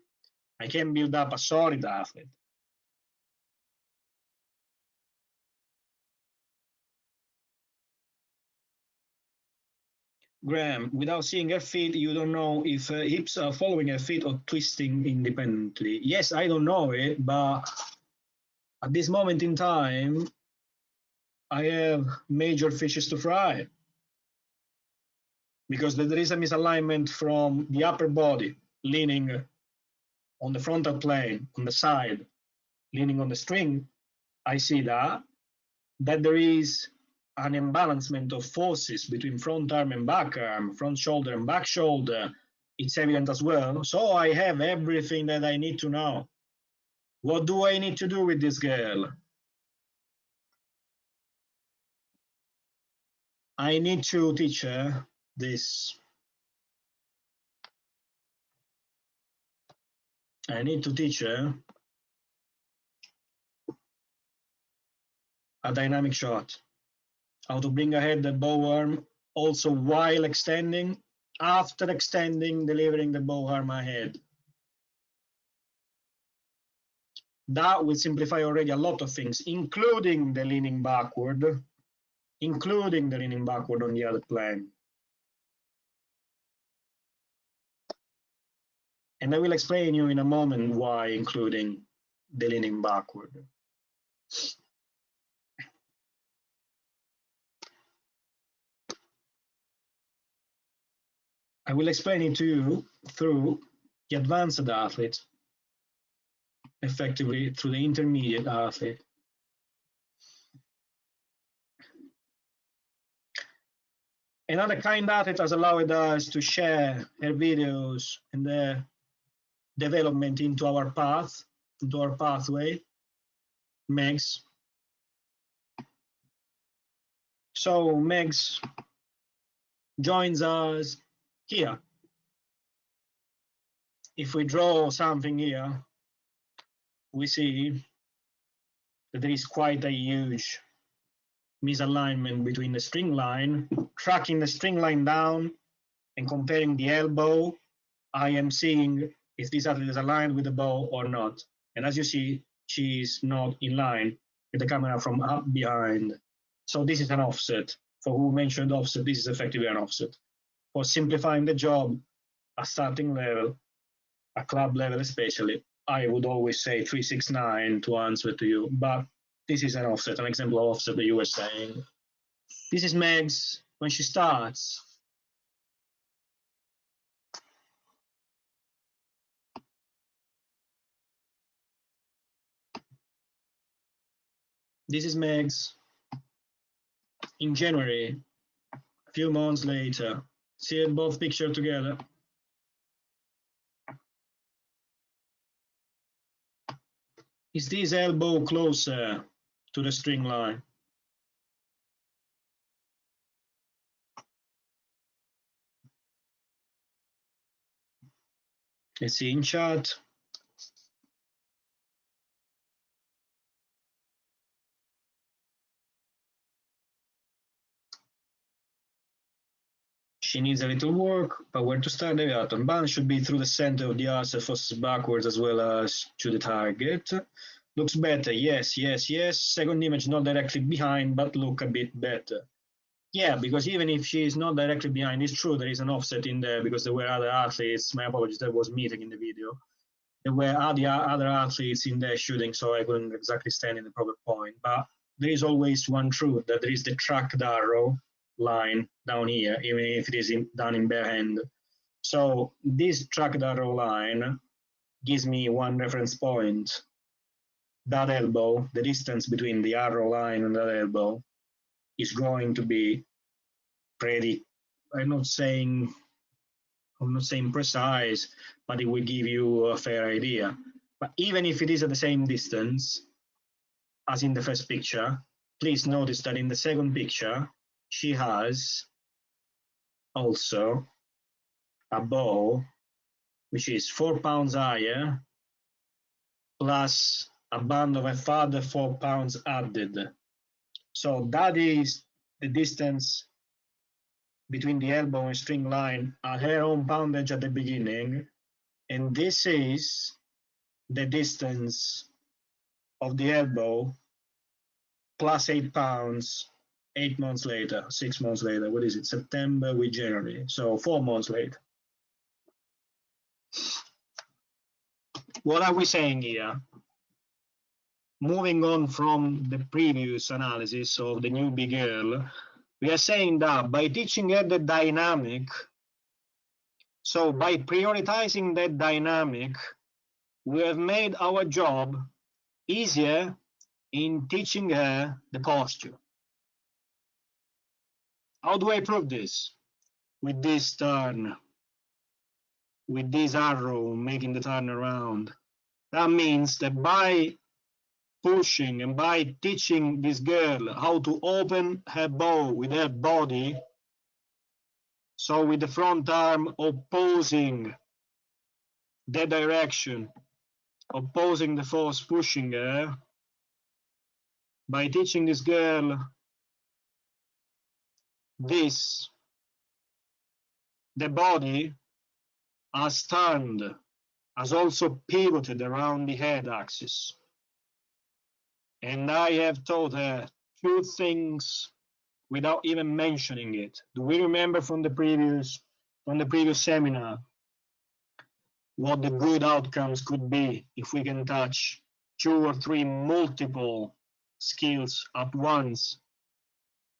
I can build up a solid athlete. Graham, without seeing her feet, you don't know if her hips are following her feet or twisting independently. Yes, I don't know it, but at this moment in time, I have major fishes to fry. Because there is a misalignment from the upper body leaning on the frontal plane, on the side, leaning on the string. I see that there is an imbalancement of forces between front arm and back arm, front shoulder and back shoulder. It's evident as well. So I have everything that I need to know. What do I need to do with this girl? I need to teach her this. I need to teach her a dynamic shot. How to bring ahead the bow arm also while extending, after extending, delivering the bow arm ahead. That will simplify already a lot of things, including the leaning backward on the other plane. And I will explain you in a moment why including the leaning backward. I will explain it to you through the advanced athlete, effectively through the intermediate athlete. Another kind athlete has allowed us to share her videos and their development into our path, into our pathway, Megs. So Megs joins us here. If we draw something here, we see that there is quite a huge misalignment between the string line. Tracking the string line down and comparing the elbow, I am seeing if this athlete is aligned with the bow or not. And as you see, she is not in line with the camera from up behind. So this is an offset. For who mentioned offset, this is effectively an offset. For simplifying the job, a starting level, a club level especially, I would always say 369 to answer to you, but this is an offset, an example of offset that you were saying. This is Megs when she starts. This is Megs in January, a few months later. See both pictures together. Is this elbow closer to the string line? Let's see in chart. She needs a little work, but where to start? Deviator. Balance should be through the center of the arc, forces backwards as well as to the target. Looks better. Yes, yes, yes. Second image not directly behind, but look a bit better. Yeah, because even if she is not directly behind, it's true there is an offset in there because there were other athletes. My apologies, there was meeting in the video. There were other athletes in there shooting, so I couldn't exactly stand in the proper point. But there is always one truth, that there is the tracked arrow line down here, even if it is done in bare hand. So this tracked arrow line gives me one reference point. That elbow, the distance between the arrow line and that elbow, is going to be pretty, I'm not saying precise, but it will give you a fair idea. But even if it is at the same distance as in the first picture, please notice that in the second picture, she has also a bow, which is 4 pounds higher, plus a band of a further 4 pounds added. So that is the distance between the elbow and string line at her own poundage at the beginning, and this is the distance of the elbow plus 8 pounds 8 months later, 6 months later. What is it? September with January, so 4 months later. What are we saying here? Moving on from the previous analysis of the newbie girl, we are saying that by teaching her the dynamic, so by prioritizing that dynamic, we have made our job easier in teaching her the posture. How do I prove this? With this turn, with this arrow making the turn around. That means that by pushing and by teaching this girl how to open her bow with her body, so with the front arm opposing the direction, opposing the force pushing her, by teaching this girl this, the body has turned, has also pivoted around the head axis. And I have taught her 2 things without even mentioning it. Do we remember from the previous seminar what the good outcomes could be if we can touch 2 or 3 multiple skills at once,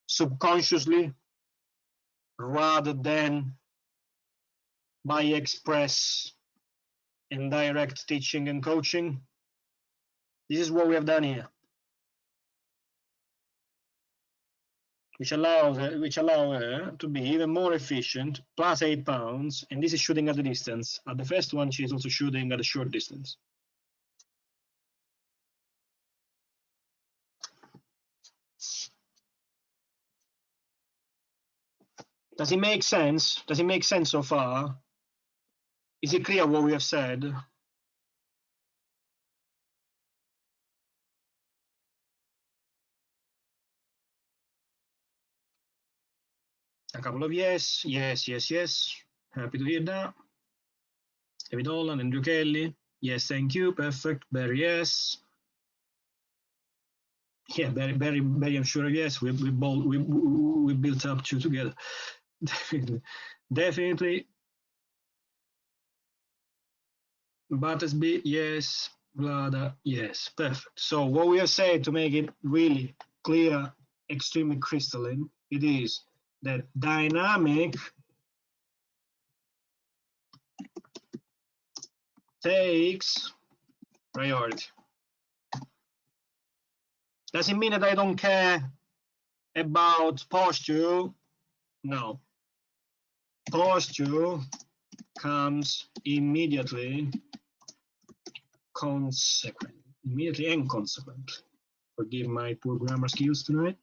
subconsciously, rather than by express and direct teaching and coaching? This is what we have done here, which allow her to be even more efficient, plus 8 pounds, and this is shooting at the distance. At the first one, she is also shooting at a short distance. Does it make sense? Does it make sense so far? Is it clear what we have said? A couple of yes, yes, yes, yes. Happy to hear that. David Holland, Andrew Kelly. Yes, thank you. Perfect. Barry, yes. Yeah, Barry, I'm sure, yes. We built up 2 together. Definitely. Battersby, yes. Vlada, yes. Perfect. So what we have said, to make it really clear, extremely crystalline, it is that dynamic takes priority. Does it mean that I don't care about posture? No. Posture comes immediately, immediately and consequently. Forgive my poor grammar skills tonight.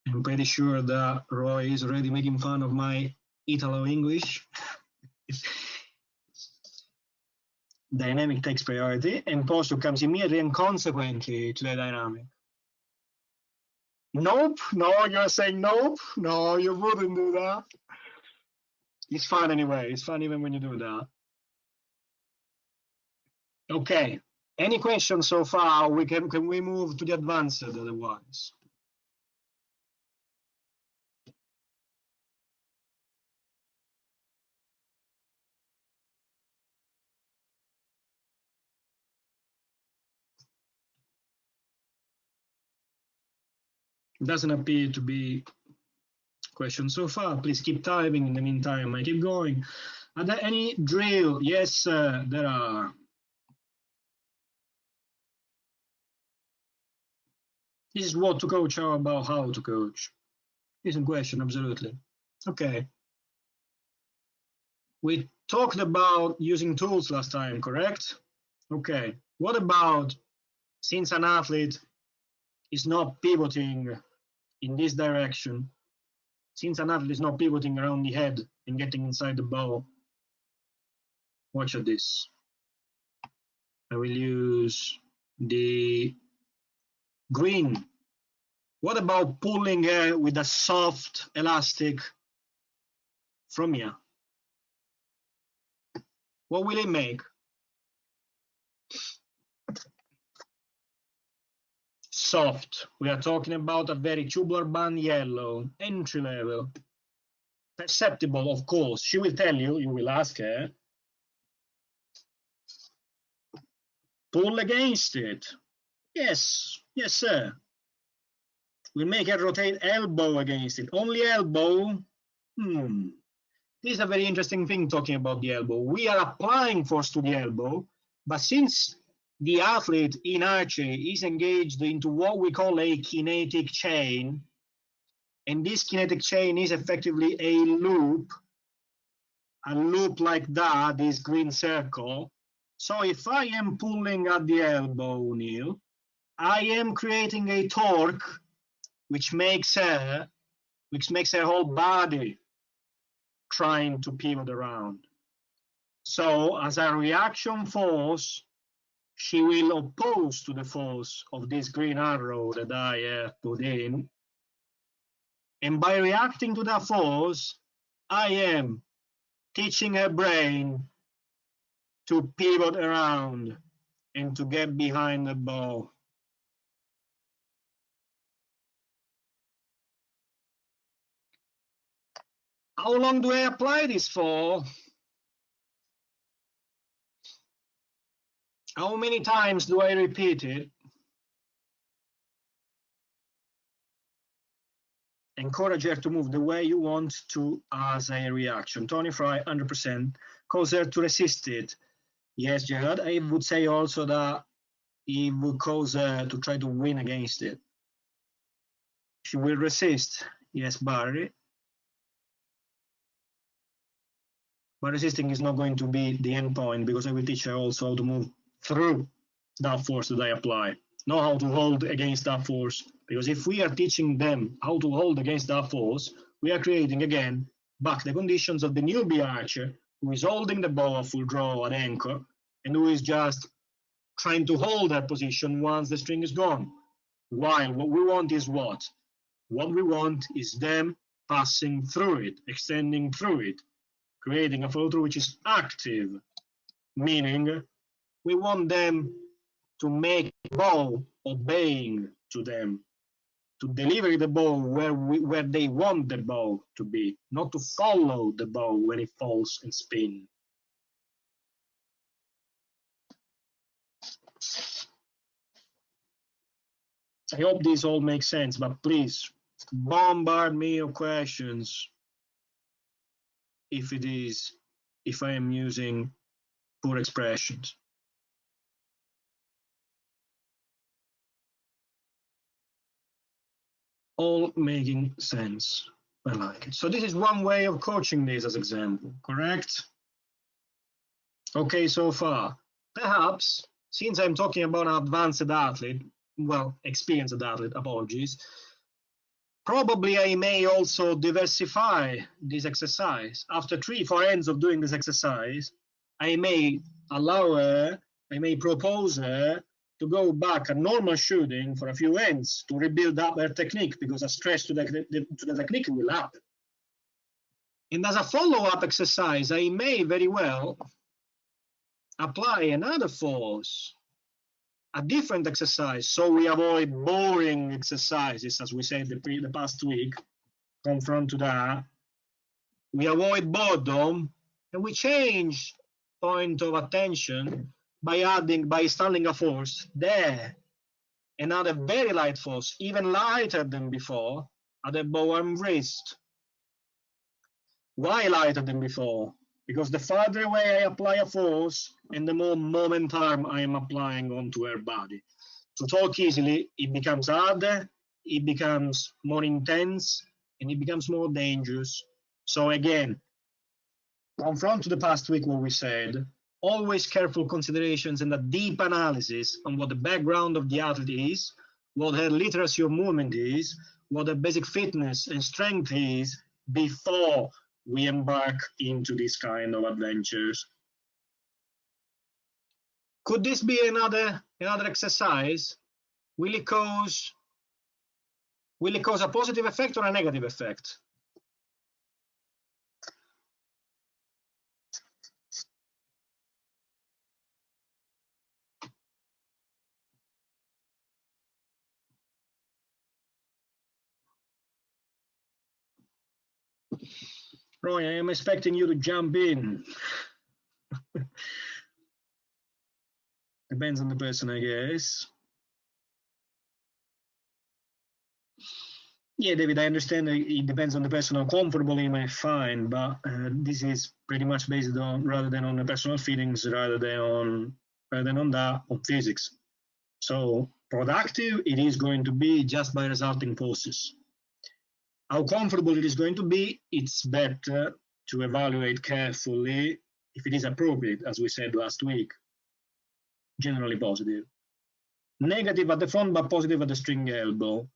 I'm pretty sure that Roy is already making fun of my Italo-English. Dynamic takes priority, and posture comes immediately and consequently to the dynamic. Nope. No, you're saying nope. No, you wouldn't do that. It's fun anyway. It's fun even when you do that. Okay. Any questions so far? We can we move to the advanced otherwise? Doesn't appear to be questions so far. Please keep typing. In the meantime, I keep going. Are there any drill? Yes, there are. This is what to coach. How about how to coach? Isn't question, absolutely. Okay. We talked about using tools last time, correct? Okay. What about since an athlete is not pivoting in this direction, since an athlete is not pivoting around the head and getting inside the bow, watch at this. I will use the green. What about pulling with a soft elastic from here? What will it make? Soft. We are talking about a very tubular band yellow, entry level. Perceptible, of course. She will tell you, you will ask her. Pull against it. Yes, yes, sir. We'll make her rotate elbow against it. Only elbow? This is a very interesting thing talking about the elbow. We are applying force to the elbow, but since the athlete in archery is engaged into what we call a kinetic chain, and this kinetic chain is effectively a loop like that, this green circle. So if I am pulling at the elbow, Neil, I am creating a torque which makes her whole body trying to pivot around. So as a reaction force, she will oppose to the force of this green arrow that I have put in. And by reacting to that force, I am teaching her brain to pivot around and to get behind the bow. How long do I apply this for? How many times do I repeat it? Encourage her to move the way you want to as a reaction. Tony Fry, 100%. Cause her to resist it. Yes, Gerard. I would say also that it would cause her to try to win against it. She will resist. Yes, Barry. But resisting is not going to be the end point because I will teach her also how to move through that force that I apply, not how to hold against that force. Because if we are teaching them how to hold against that force, we are creating again back the conditions of the newbie archer who is holding the bow at full draw at anchor and who is just trying to hold that position once the string is gone. While what we want is what? What we want is them passing through it, extending through it, creating a follow through which is active, meaning we want them to make the bow obeying to them, to deliver the bow where they want the bow to be, not to follow the bow when it falls and spins. I hope this all makes sense, but please bombard me your questions if I am using poor expressions. All making sense. I like it. So this is one way of coaching this as example, correct? Okay, so far. Perhaps, since I'm talking about an advanced athlete, well, experienced athlete, apologies, probably I may also diversify this exercise. After 3-4 ends of doing this exercise, I may allow her, I may propose her to go back at normal shooting for a few ends to rebuild up her technique, because a stress to the technique will happen. And as a follow-up exercise, I may very well apply another force, a different exercise, so we avoid boring exercises, as we said the past week. Confront to that. We avoid boredom, and we change point of attention by installing a force there. Another very light force, even lighter than before, at the bow and wrist. Why lighter than before? Because the farther away I apply a force, and the more momentum I am applying onto her body. To talk easily, it becomes harder, it becomes more intense, and it becomes more dangerous. So again, confront to the past week what we said, always careful considerations and a deep analysis on what the background of the athlete is, what her literacy of movement is, what her basic fitness and strength is, before we embark into this kind of adventures. Could this be another exercise? Will it cause a positive effect or a negative effect? Roy, I am expecting you to jump in. Depends on the person, I guess. Yeah, David, I understand it depends on the person how comfortable he might find, but this is pretty much based on, rather than on the personal feelings, rather than on physics. So productive it is going to be just by resulting forces. How comfortable it is going to be, it's better to evaluate carefully if it is appropriate, as we said last week. Generally positive. Negative at the front, but positive at the string elbow.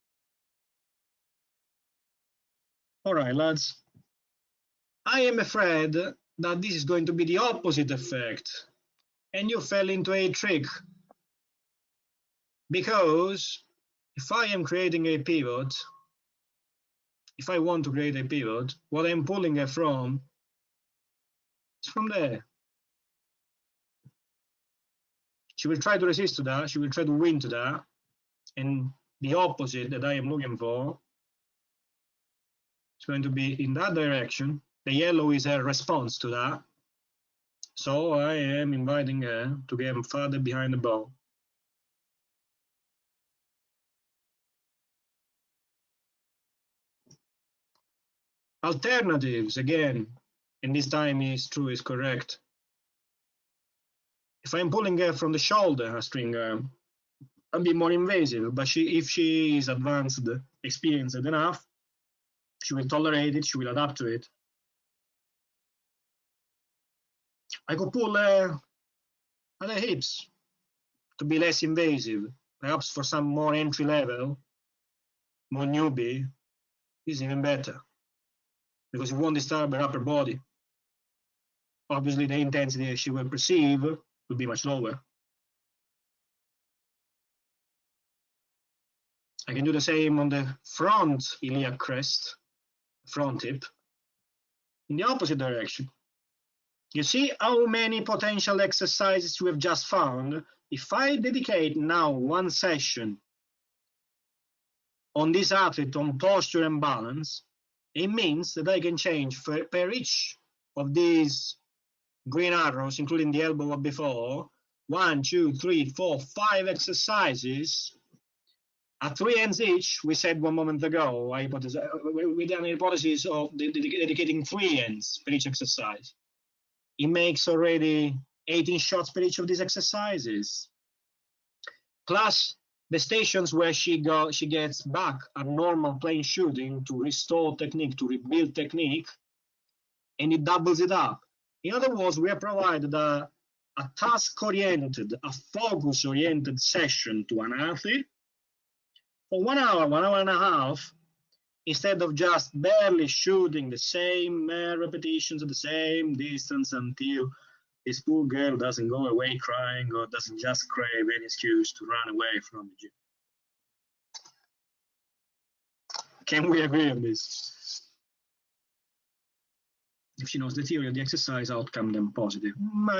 All right, lads. I am afraid that this is going to be the opposite effect, and you fell into a trick. Because if I am creating a pivot, if I want to create a pivot, what I'm pulling her from is from there. She will try to resist to that, she will try to win to that, and the opposite that I am looking for is going to be in that direction. The yellow is her response to that. So I am inviting her to get further behind the bow. Alternatives, again, and this time is true, is correct. If I'm pulling her from the shoulder, a string arm, I'll be more invasive, but if she is advanced, experienced enough, she will tolerate it, she will adapt to it. I could pull her at the hips to be less invasive, perhaps for some more entry level, more newbie, is even better, because it won't disturb her upper body. Obviously, the intensity she will perceive will be much lower. I can do the same on the front iliac crest, front hip, in the opposite direction. You see how many potential exercises we have just found? If I dedicate now one session on this athlete on posture and balance, it means that I can change per each of these green arrows, including the elbow of before, 1, 2, 3, 4, 5 exercises at 3 ends each. We said one moment ago, we done an hypothesis of dedicating 3 ends per each exercise. It makes already 18 shots per each of these exercises, plus the stations where she gets back at normal plane shooting to restore technique, to rebuild technique, and it doubles it up. In other words, we have provided a task-oriented, a focus-oriented session to an athlete for 1 hour, 1 hour and a half, instead of just barely shooting the same repetitions at the same distance until this poor girl doesn't go away crying or doesn't just crave any excuse to run away from the gym. Can we agree on this? If she knows the theory of the exercise outcome, then positive.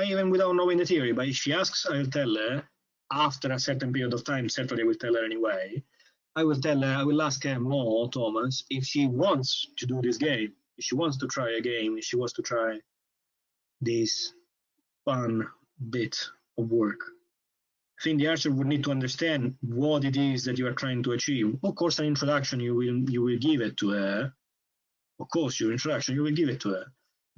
Even without knowing the theory, but if she asks, I'll tell her, after a certain period of time, certainly I will tell her anyway, I will ask her more, Thomas, if she wants to do this game, if she wants to try a game, if she wants to try this fun bit of work. I think the archer would need to understand what it is that you are trying to achieve. Of course, an introduction, you will give it to her. Of course, your introduction, you will give it to her.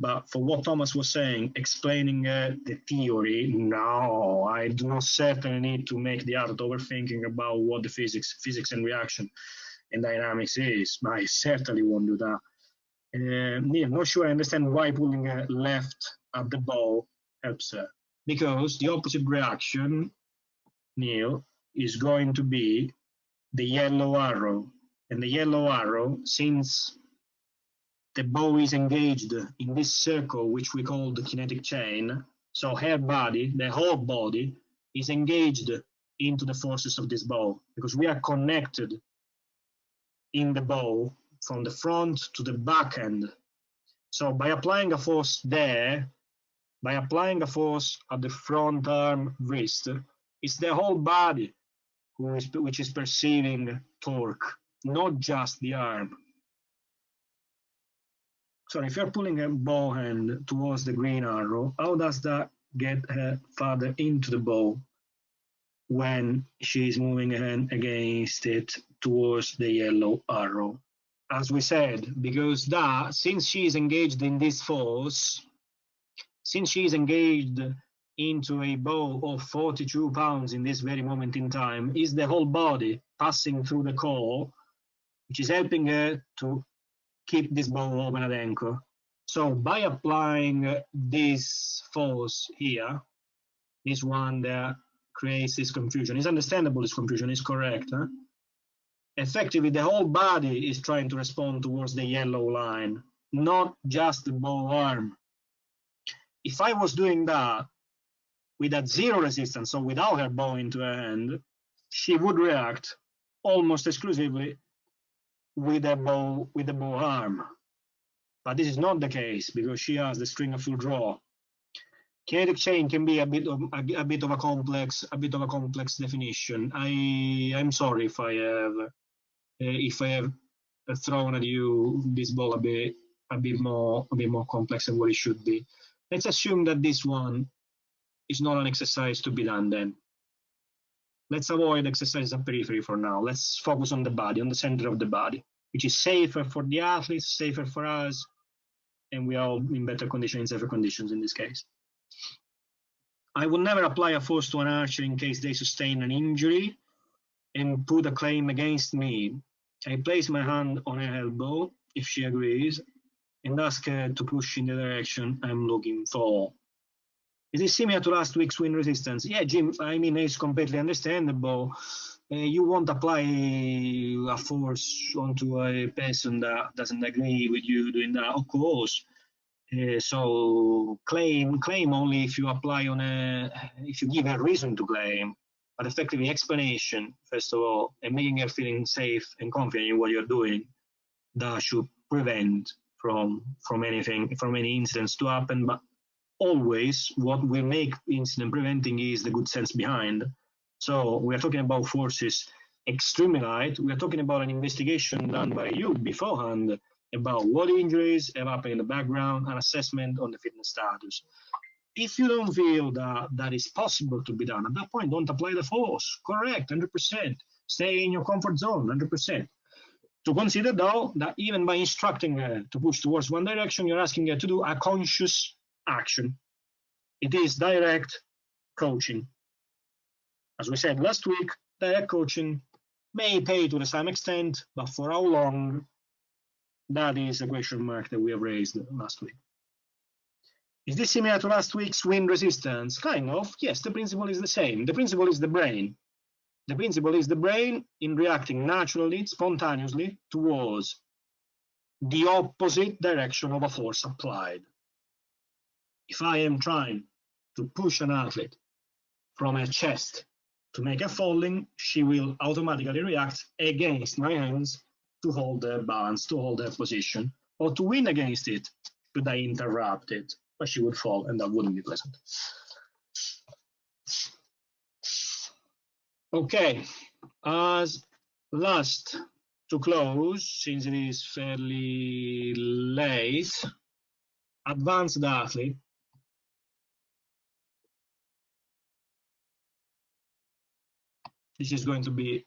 But for what Thomas was saying, explaining the theory, no, I do not certainly need to make the art of overthinking about what the physics and reaction and dynamics is. I certainly won't do that. Neil, not sure I understand why pulling left at the bow helps her. Because the opposite reaction, Neil, is going to be the yellow arrow. And the yellow arrow, since the bow is engaged in this circle, which we call the kinetic chain, so her body, the whole body, is engaged into the forces of this bow, because we are connected in the bow from the front to the back end. So by applying a force there, by applying a force at the front arm wrist, it's the whole body which is perceiving torque, not just the arm. So if you're pulling a bow hand towards the green arrow, how does that get her farther into the bow when she's moving her hand against it towards the yellow arrow? As we said, because that, since she is engaged in this force, since she is engaged into a bow of 42 pounds in this very moment in time, is the whole body passing through the core, which is helping her to keep this bow open at anchor. So by applying this force here, this one that creates this confusion, it's understandable this confusion, is correct. Huh? Effectively, the whole body is trying to respond towards the yellow line, not just the bow arm. If I was doing that with that zero resistance, so without her bow into her hand, she would react almost exclusively with the bow arm. But this is not the case because she has the string of full draw. Kinetic chain can be a bit of a complex definition. I'm sorry if I have thrown at you this ball a bit more complex than what it should be. Let's assume that this one is not an exercise to be done then. Let's avoid exercises at periphery for now. Let's focus on the body, on the center of the body, which is safer for the athletes, safer for us, and we are all in better condition, in safer conditions in this case. I would never apply a force to an archer in case they sustain an injury and put a claim against me. I place my hand on her elbow, if she agrees, and ask her to push in the direction I'm looking for. Is this similar to last week's wind resistance? Yeah, Jim, I mean, it's completely understandable. You won't apply a force onto a person that doesn't agree with you doing that, of course. So claim only if you apply if you give a reason to claim, but effectively explanation, first of all, and making her feeling safe and confident in what you're doing, that should prevent from any incidents to happen. But always what will make incident preventing is the good sense behind. So we are talking about forces extremely light. We are talking about an investigation done by you beforehand about what injuries have happened in the background, an assessment on the fitness status. If you don't feel that is possible to be done, at that point, don't apply the force. Correct, 100%. Stay in your comfort zone, 100%. To consider, though, that even by instructing her to push towards one direction, you're asking her to do a conscious action. It is direct coaching. As we said last week, direct coaching may pay to some extent, but for how long, that is a question mark that we have raised last week. Is this similar to last week's wind resistance? Kind of. Yes, the principle is the same. The principle is the brain. The principle is the brain in reacting naturally, spontaneously, towards the opposite direction of a force applied. If I am trying to push an athlete from her chest to make a falling, she will automatically react against my hands to hold the balance, to hold her position, or to win against it should I interrupt it, but she would fall and that wouldn't be pleasant. Okay, as last to close, since it is fairly late, advanced athlete. This is going to be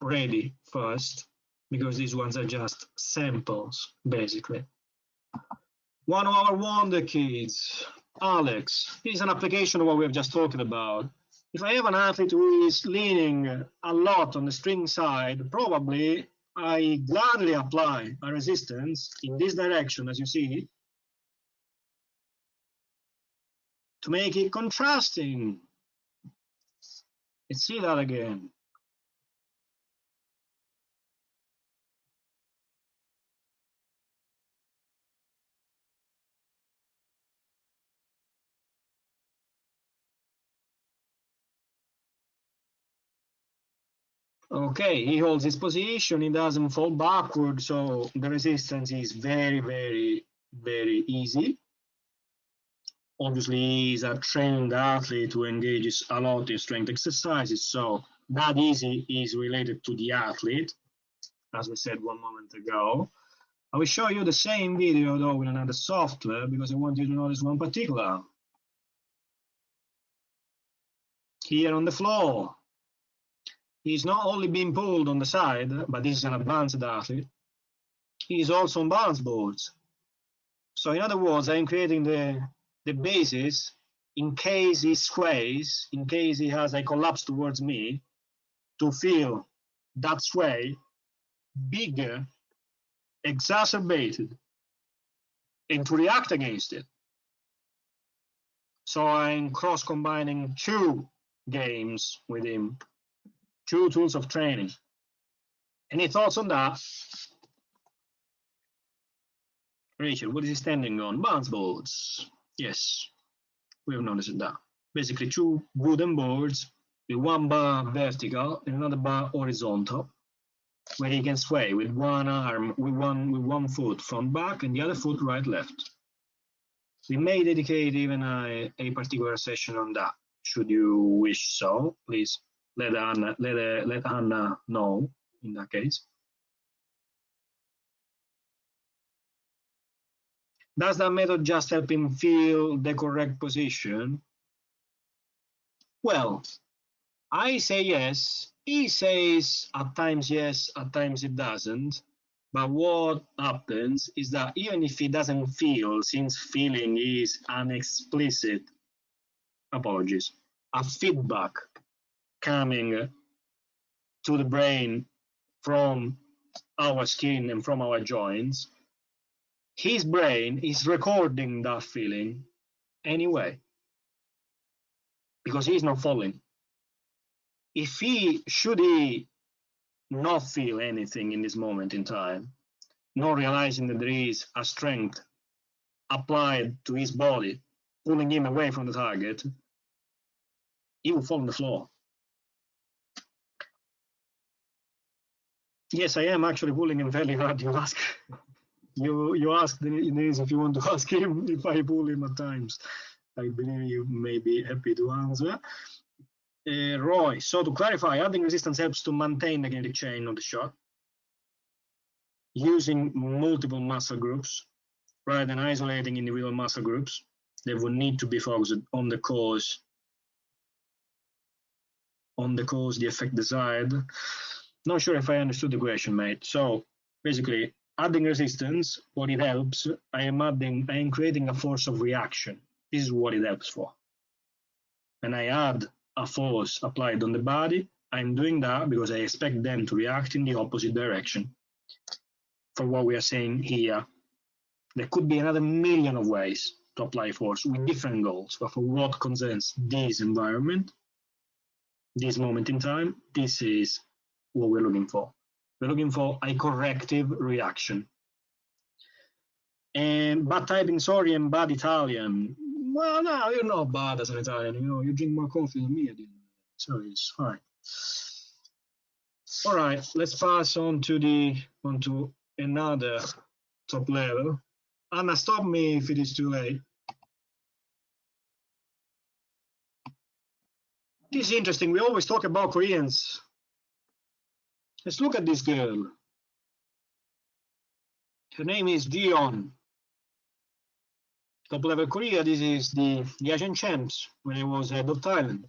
ready first, because these ones are just samples, basically. One of our wonder kids, Alex, is an application of what we have just talked about. If I have an athlete who is leaning a lot on the string side, probably I gladly apply a resistance in this direction, as you see, to make it contrasting. Let's see that again. Okay, he holds his position, he doesn't fall backward, so the resistance is very, very, very easy. Obviously, he's a trained athlete who engages a lot in strength exercises, so that easy is related to the athlete, as we said 1 moment ago. I will show you the same video, though, with another software, because I want you to notice one particular. Here on the floor. He's not only being pulled on the side, but this is an advanced athlete. He's also on balance boards. So in other words, I'm creating the basis in case he sways, in case he has a collapse towards me, to feel that sway bigger, exacerbated, and to react against it. So I'm cross-combining 2 games with him. 2 tools of training. Any thoughts on that? Rachel, what is he standing on? Balance boards. Yes, we have noticed that. Basically 2 wooden boards with 1 bar vertical and another bar horizontal, where he can sway with 1 arm, with one foot front back and the other foot right left. We may dedicate even a particular session on that, should you wish so. Please let Anna know in that case. Does that method just help him feel the correct position? Well, I say yes. He says at times yes, at times it doesn't. But what happens is that even if he doesn't feel, since feeling is an explicit, apologies, a feedback coming to the brain from our skin and from our joints, his brain is recording that feeling anyway, because he's not falling. Should he not feel anything in this moment in time, not realizing that there is a strength applied to his body, pulling him away from the target, he will fall on the floor. Yes, I am actually pulling him fairly hard. You ask Denise if you want to ask him if I pull him at times. I believe you may be happy to answer. Roy, so to clarify, adding resistance helps to maintain the kinetic chain of the shot using multiple muscle groups rather than isolating individual muscle groups. They would need to be focused on the cause, the effect desired. Not sure if I understood the question, mate. So basically, adding resistance, what it helps, I am creating a force of reaction. This is what it helps for. When I add a force applied on the body, I'm doing that because I expect them to react in the opposite direction. For what we are saying here, there could be another million of ways to apply force with different goals, but for what concerns this environment, this moment in time, this is what we're looking for. We're looking for a corrective reaction. And bad typing, sorry, and bad Italian. Well, no, you're not bad as an Italian. You know, you drink more coffee than me, I didn't. So it's fine. All right, let's pass on to another top level. Anna, stop me if it is too late. This is interesting. We always talk about Koreans. Let's look at this girl. Her name is Jeon. Top level Korea. This is the Asian champs when I was head of Thailand.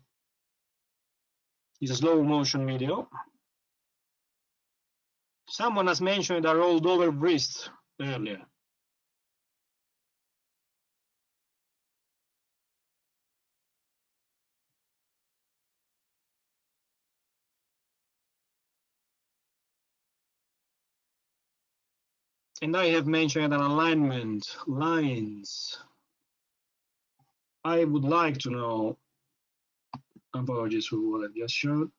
It's a slow motion video. Someone has mentioned a rolled over wrist earlier. And I have mentioned an alignment, lines. I would like to know, apologies for what I just showed.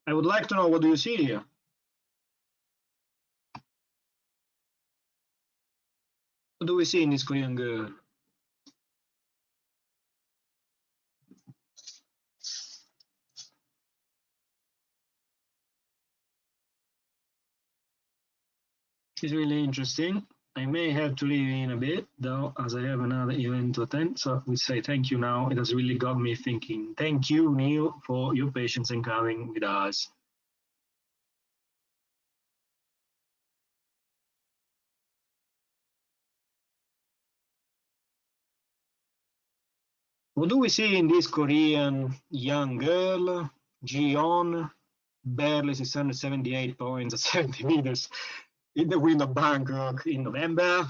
I would like to know, what do you see here? What do we see in this Korean girl? It's really interesting. I may have to leave in a bit, though, as I have another event to attend. So we say thank you now. It has really got me thinking. Thank you, Neil, for your patience in coming with us. What do we see in this Korean young girl, Jeon, barely 678 points at 70 meters in the wind of Bangkok in November?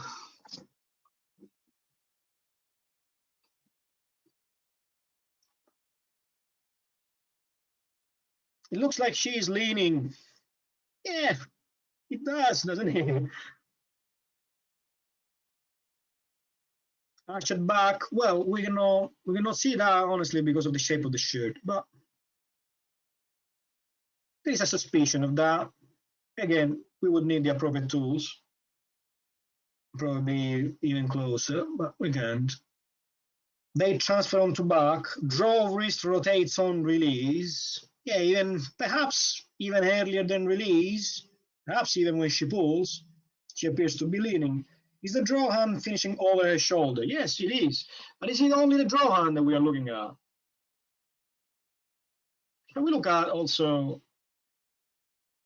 It looks like she's leaning. Yeah, it does, doesn't it? Arched back. Well, we cannot see that honestly because of the shape of the shirt, but there is a suspicion of that. Again, we would need the appropriate tools, probably even closer, but we can't. They transfer onto back, draw wrist rotates on release. Yeah, even perhaps even earlier than release, perhaps even when she pulls, she appears to be leaning. Is the draw hand finishing over her shoulder? Yes, it is. But is it only the draw hand that we are looking at? Can we look at also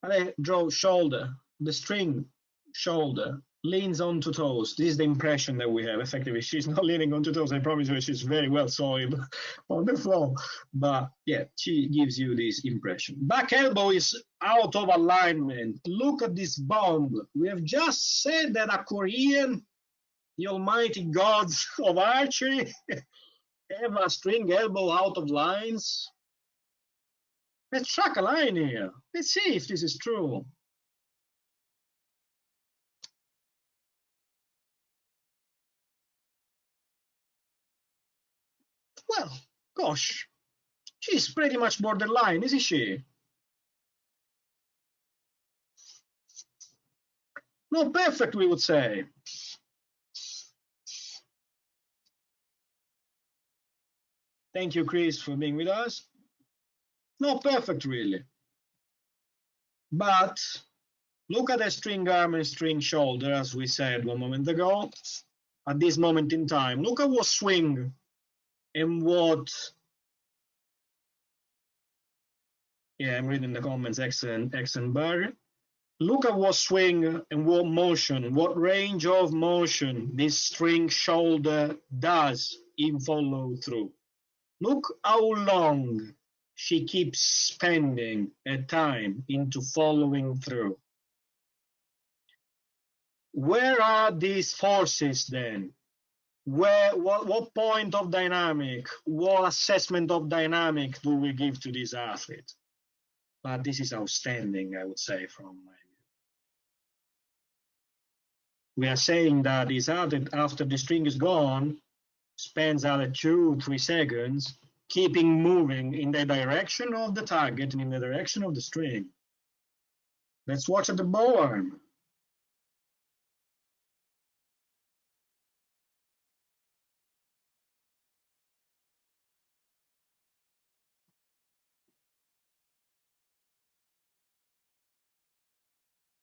the draw shoulder, the string shoulder, leans onto toes. This is the impression that we have. Effectively, she's not leaning onto toes. I promise you, she's very well soiled on the floor. But yeah, she gives you this impression. Back elbow is out of alignment. Look at this bomb. We have just said that a Korean, the almighty gods of archery, have a string elbow out of lines. Let's track a line here. Let's see if this is true. Well, gosh, she's pretty much borderline, isn't she? Not perfect, we would say. Thank you, Chris, for being with us. Not perfect, really. But look at the string arm and string shoulder, as we said one moment ago. At this moment in time, look at what swing and what... Yeah, I'm reading the comments. Excellent, Barry. Look at what swing and what motion, what range of motion this string shoulder does in follow through. Look how long she keeps spending her time into following through. Where are these forces then? What point of dynamic, what assessment of dynamic do we give to this athlete? But this is outstanding, I would say, from my view. We are saying that this athlete, after the string is gone, spends another 2-3 seconds keeping moving in the direction of the target and in the direction of the string. Let's watch at the bow arm.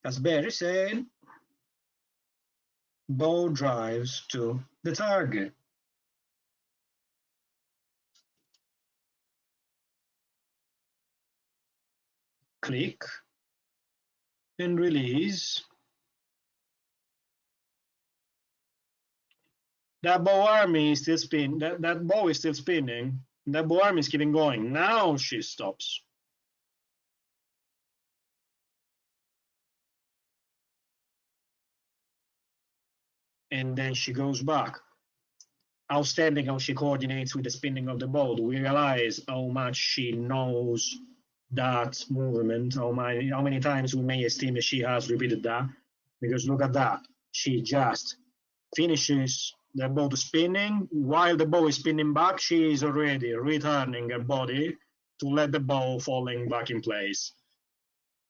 as Barry said, bow drives to the target. Click and release. That bow arm is still spinning. That bow is still spinning. That bow arm is keeping going. Now she stops. And then she goes back. Outstanding how she coordinates with the spinning of the bow. We realize how much she knows that movement, how many times we may esteem she has repeated that. Because look at that. She just finishes the bow spinning. While the bow is spinning back, she is already returning her body to let the bow falling back in place.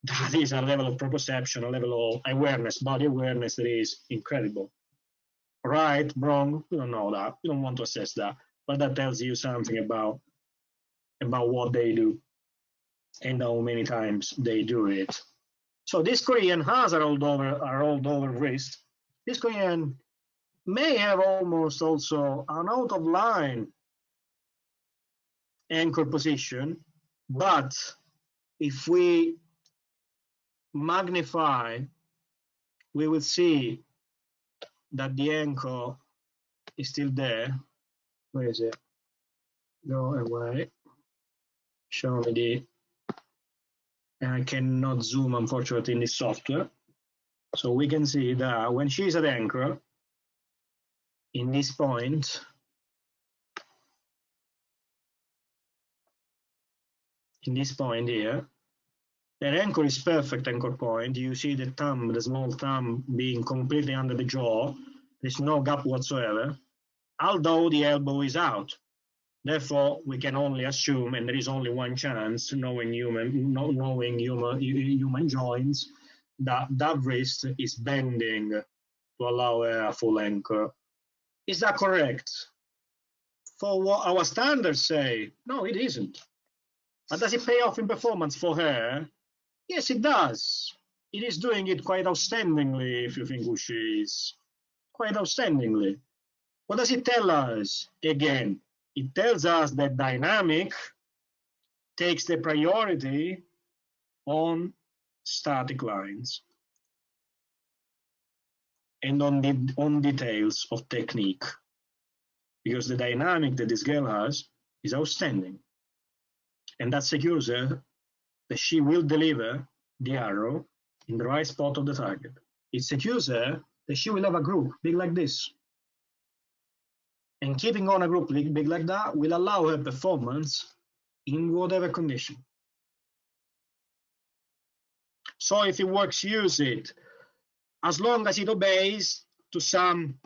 That is a level of proprioception, a level of awareness, body awareness that is incredible. Right, wrong, we don't know that. We don't want to assess that. But that tells you something about what they do and how many times they do it. So this Korean has a rolled over wrist. This Korean may have almost also an out of line anchor position, but if we magnify, we will see that the anchor is still there. Where is it? Go away. Show me the. And I cannot zoom, unfortunately, in this software. So we can see that when she's at anchor, in this point, here, the anchor is perfect anchor point. You see the thumb, the small thumb being completely under the jaw. There's no gap whatsoever, although the elbow is out. Therefore, we can only assume, and there is only one chance, knowing human joints, that that wrist is bending to allow a full anchor. Is that correct? For what our standards say, no, it isn't. But does it pay off in performance for her? Yes, it does. It is doing it quite outstandingly, if you think who she is. Quite outstandingly. What does it tell us? Again, it tells us that dynamic takes the priority on static lines and on details of technique, because the dynamic that this girl has is outstanding, and that secures her that she will deliver the arrow in the right spot of the target. It secures her that she will have a group big like this. And keeping on a group big like that will allow her performance in whatever condition. So if it works, use it. As long as it obeys to some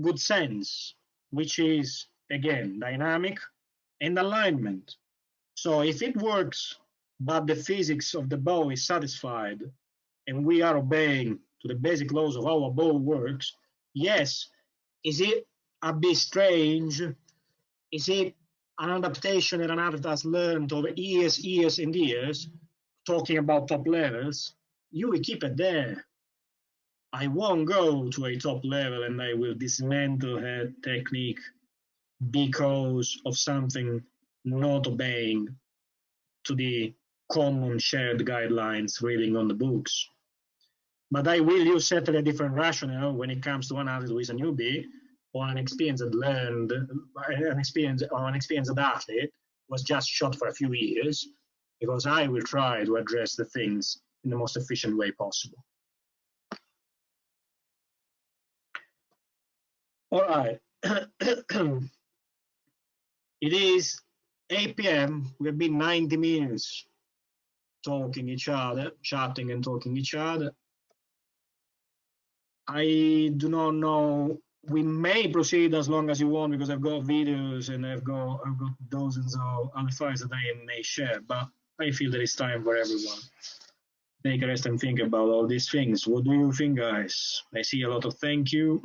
good sense, which is, again, dynamic and alignment. So if it works, but the physics of the bow is satisfied, and we are obeying to the basic laws of how a bow works, yes, is it a bit strange? Is it an adaptation that an artist has learned over years and years, talking about top levels? You will keep it there. I won't go to a top level and I will dismantle her technique because of something not obeying to the common shared guidelines reading on the books. But I will use certainly a different rationale when it comes to an artist who is a newbie or an experienced athlete was just shot for a few years, because I will try to address the things in the most efficient way possible. All right. It is 8 p.m. We've been 90 minutes talking each other, chatting and talking each other. I do not know. We may proceed as long as you want, because I've got videos and I've got dozens of other files that I may share, but I feel that it's time for everyone. Take a rest and think about all these things. What do you think, guys? I see a lot of thank you.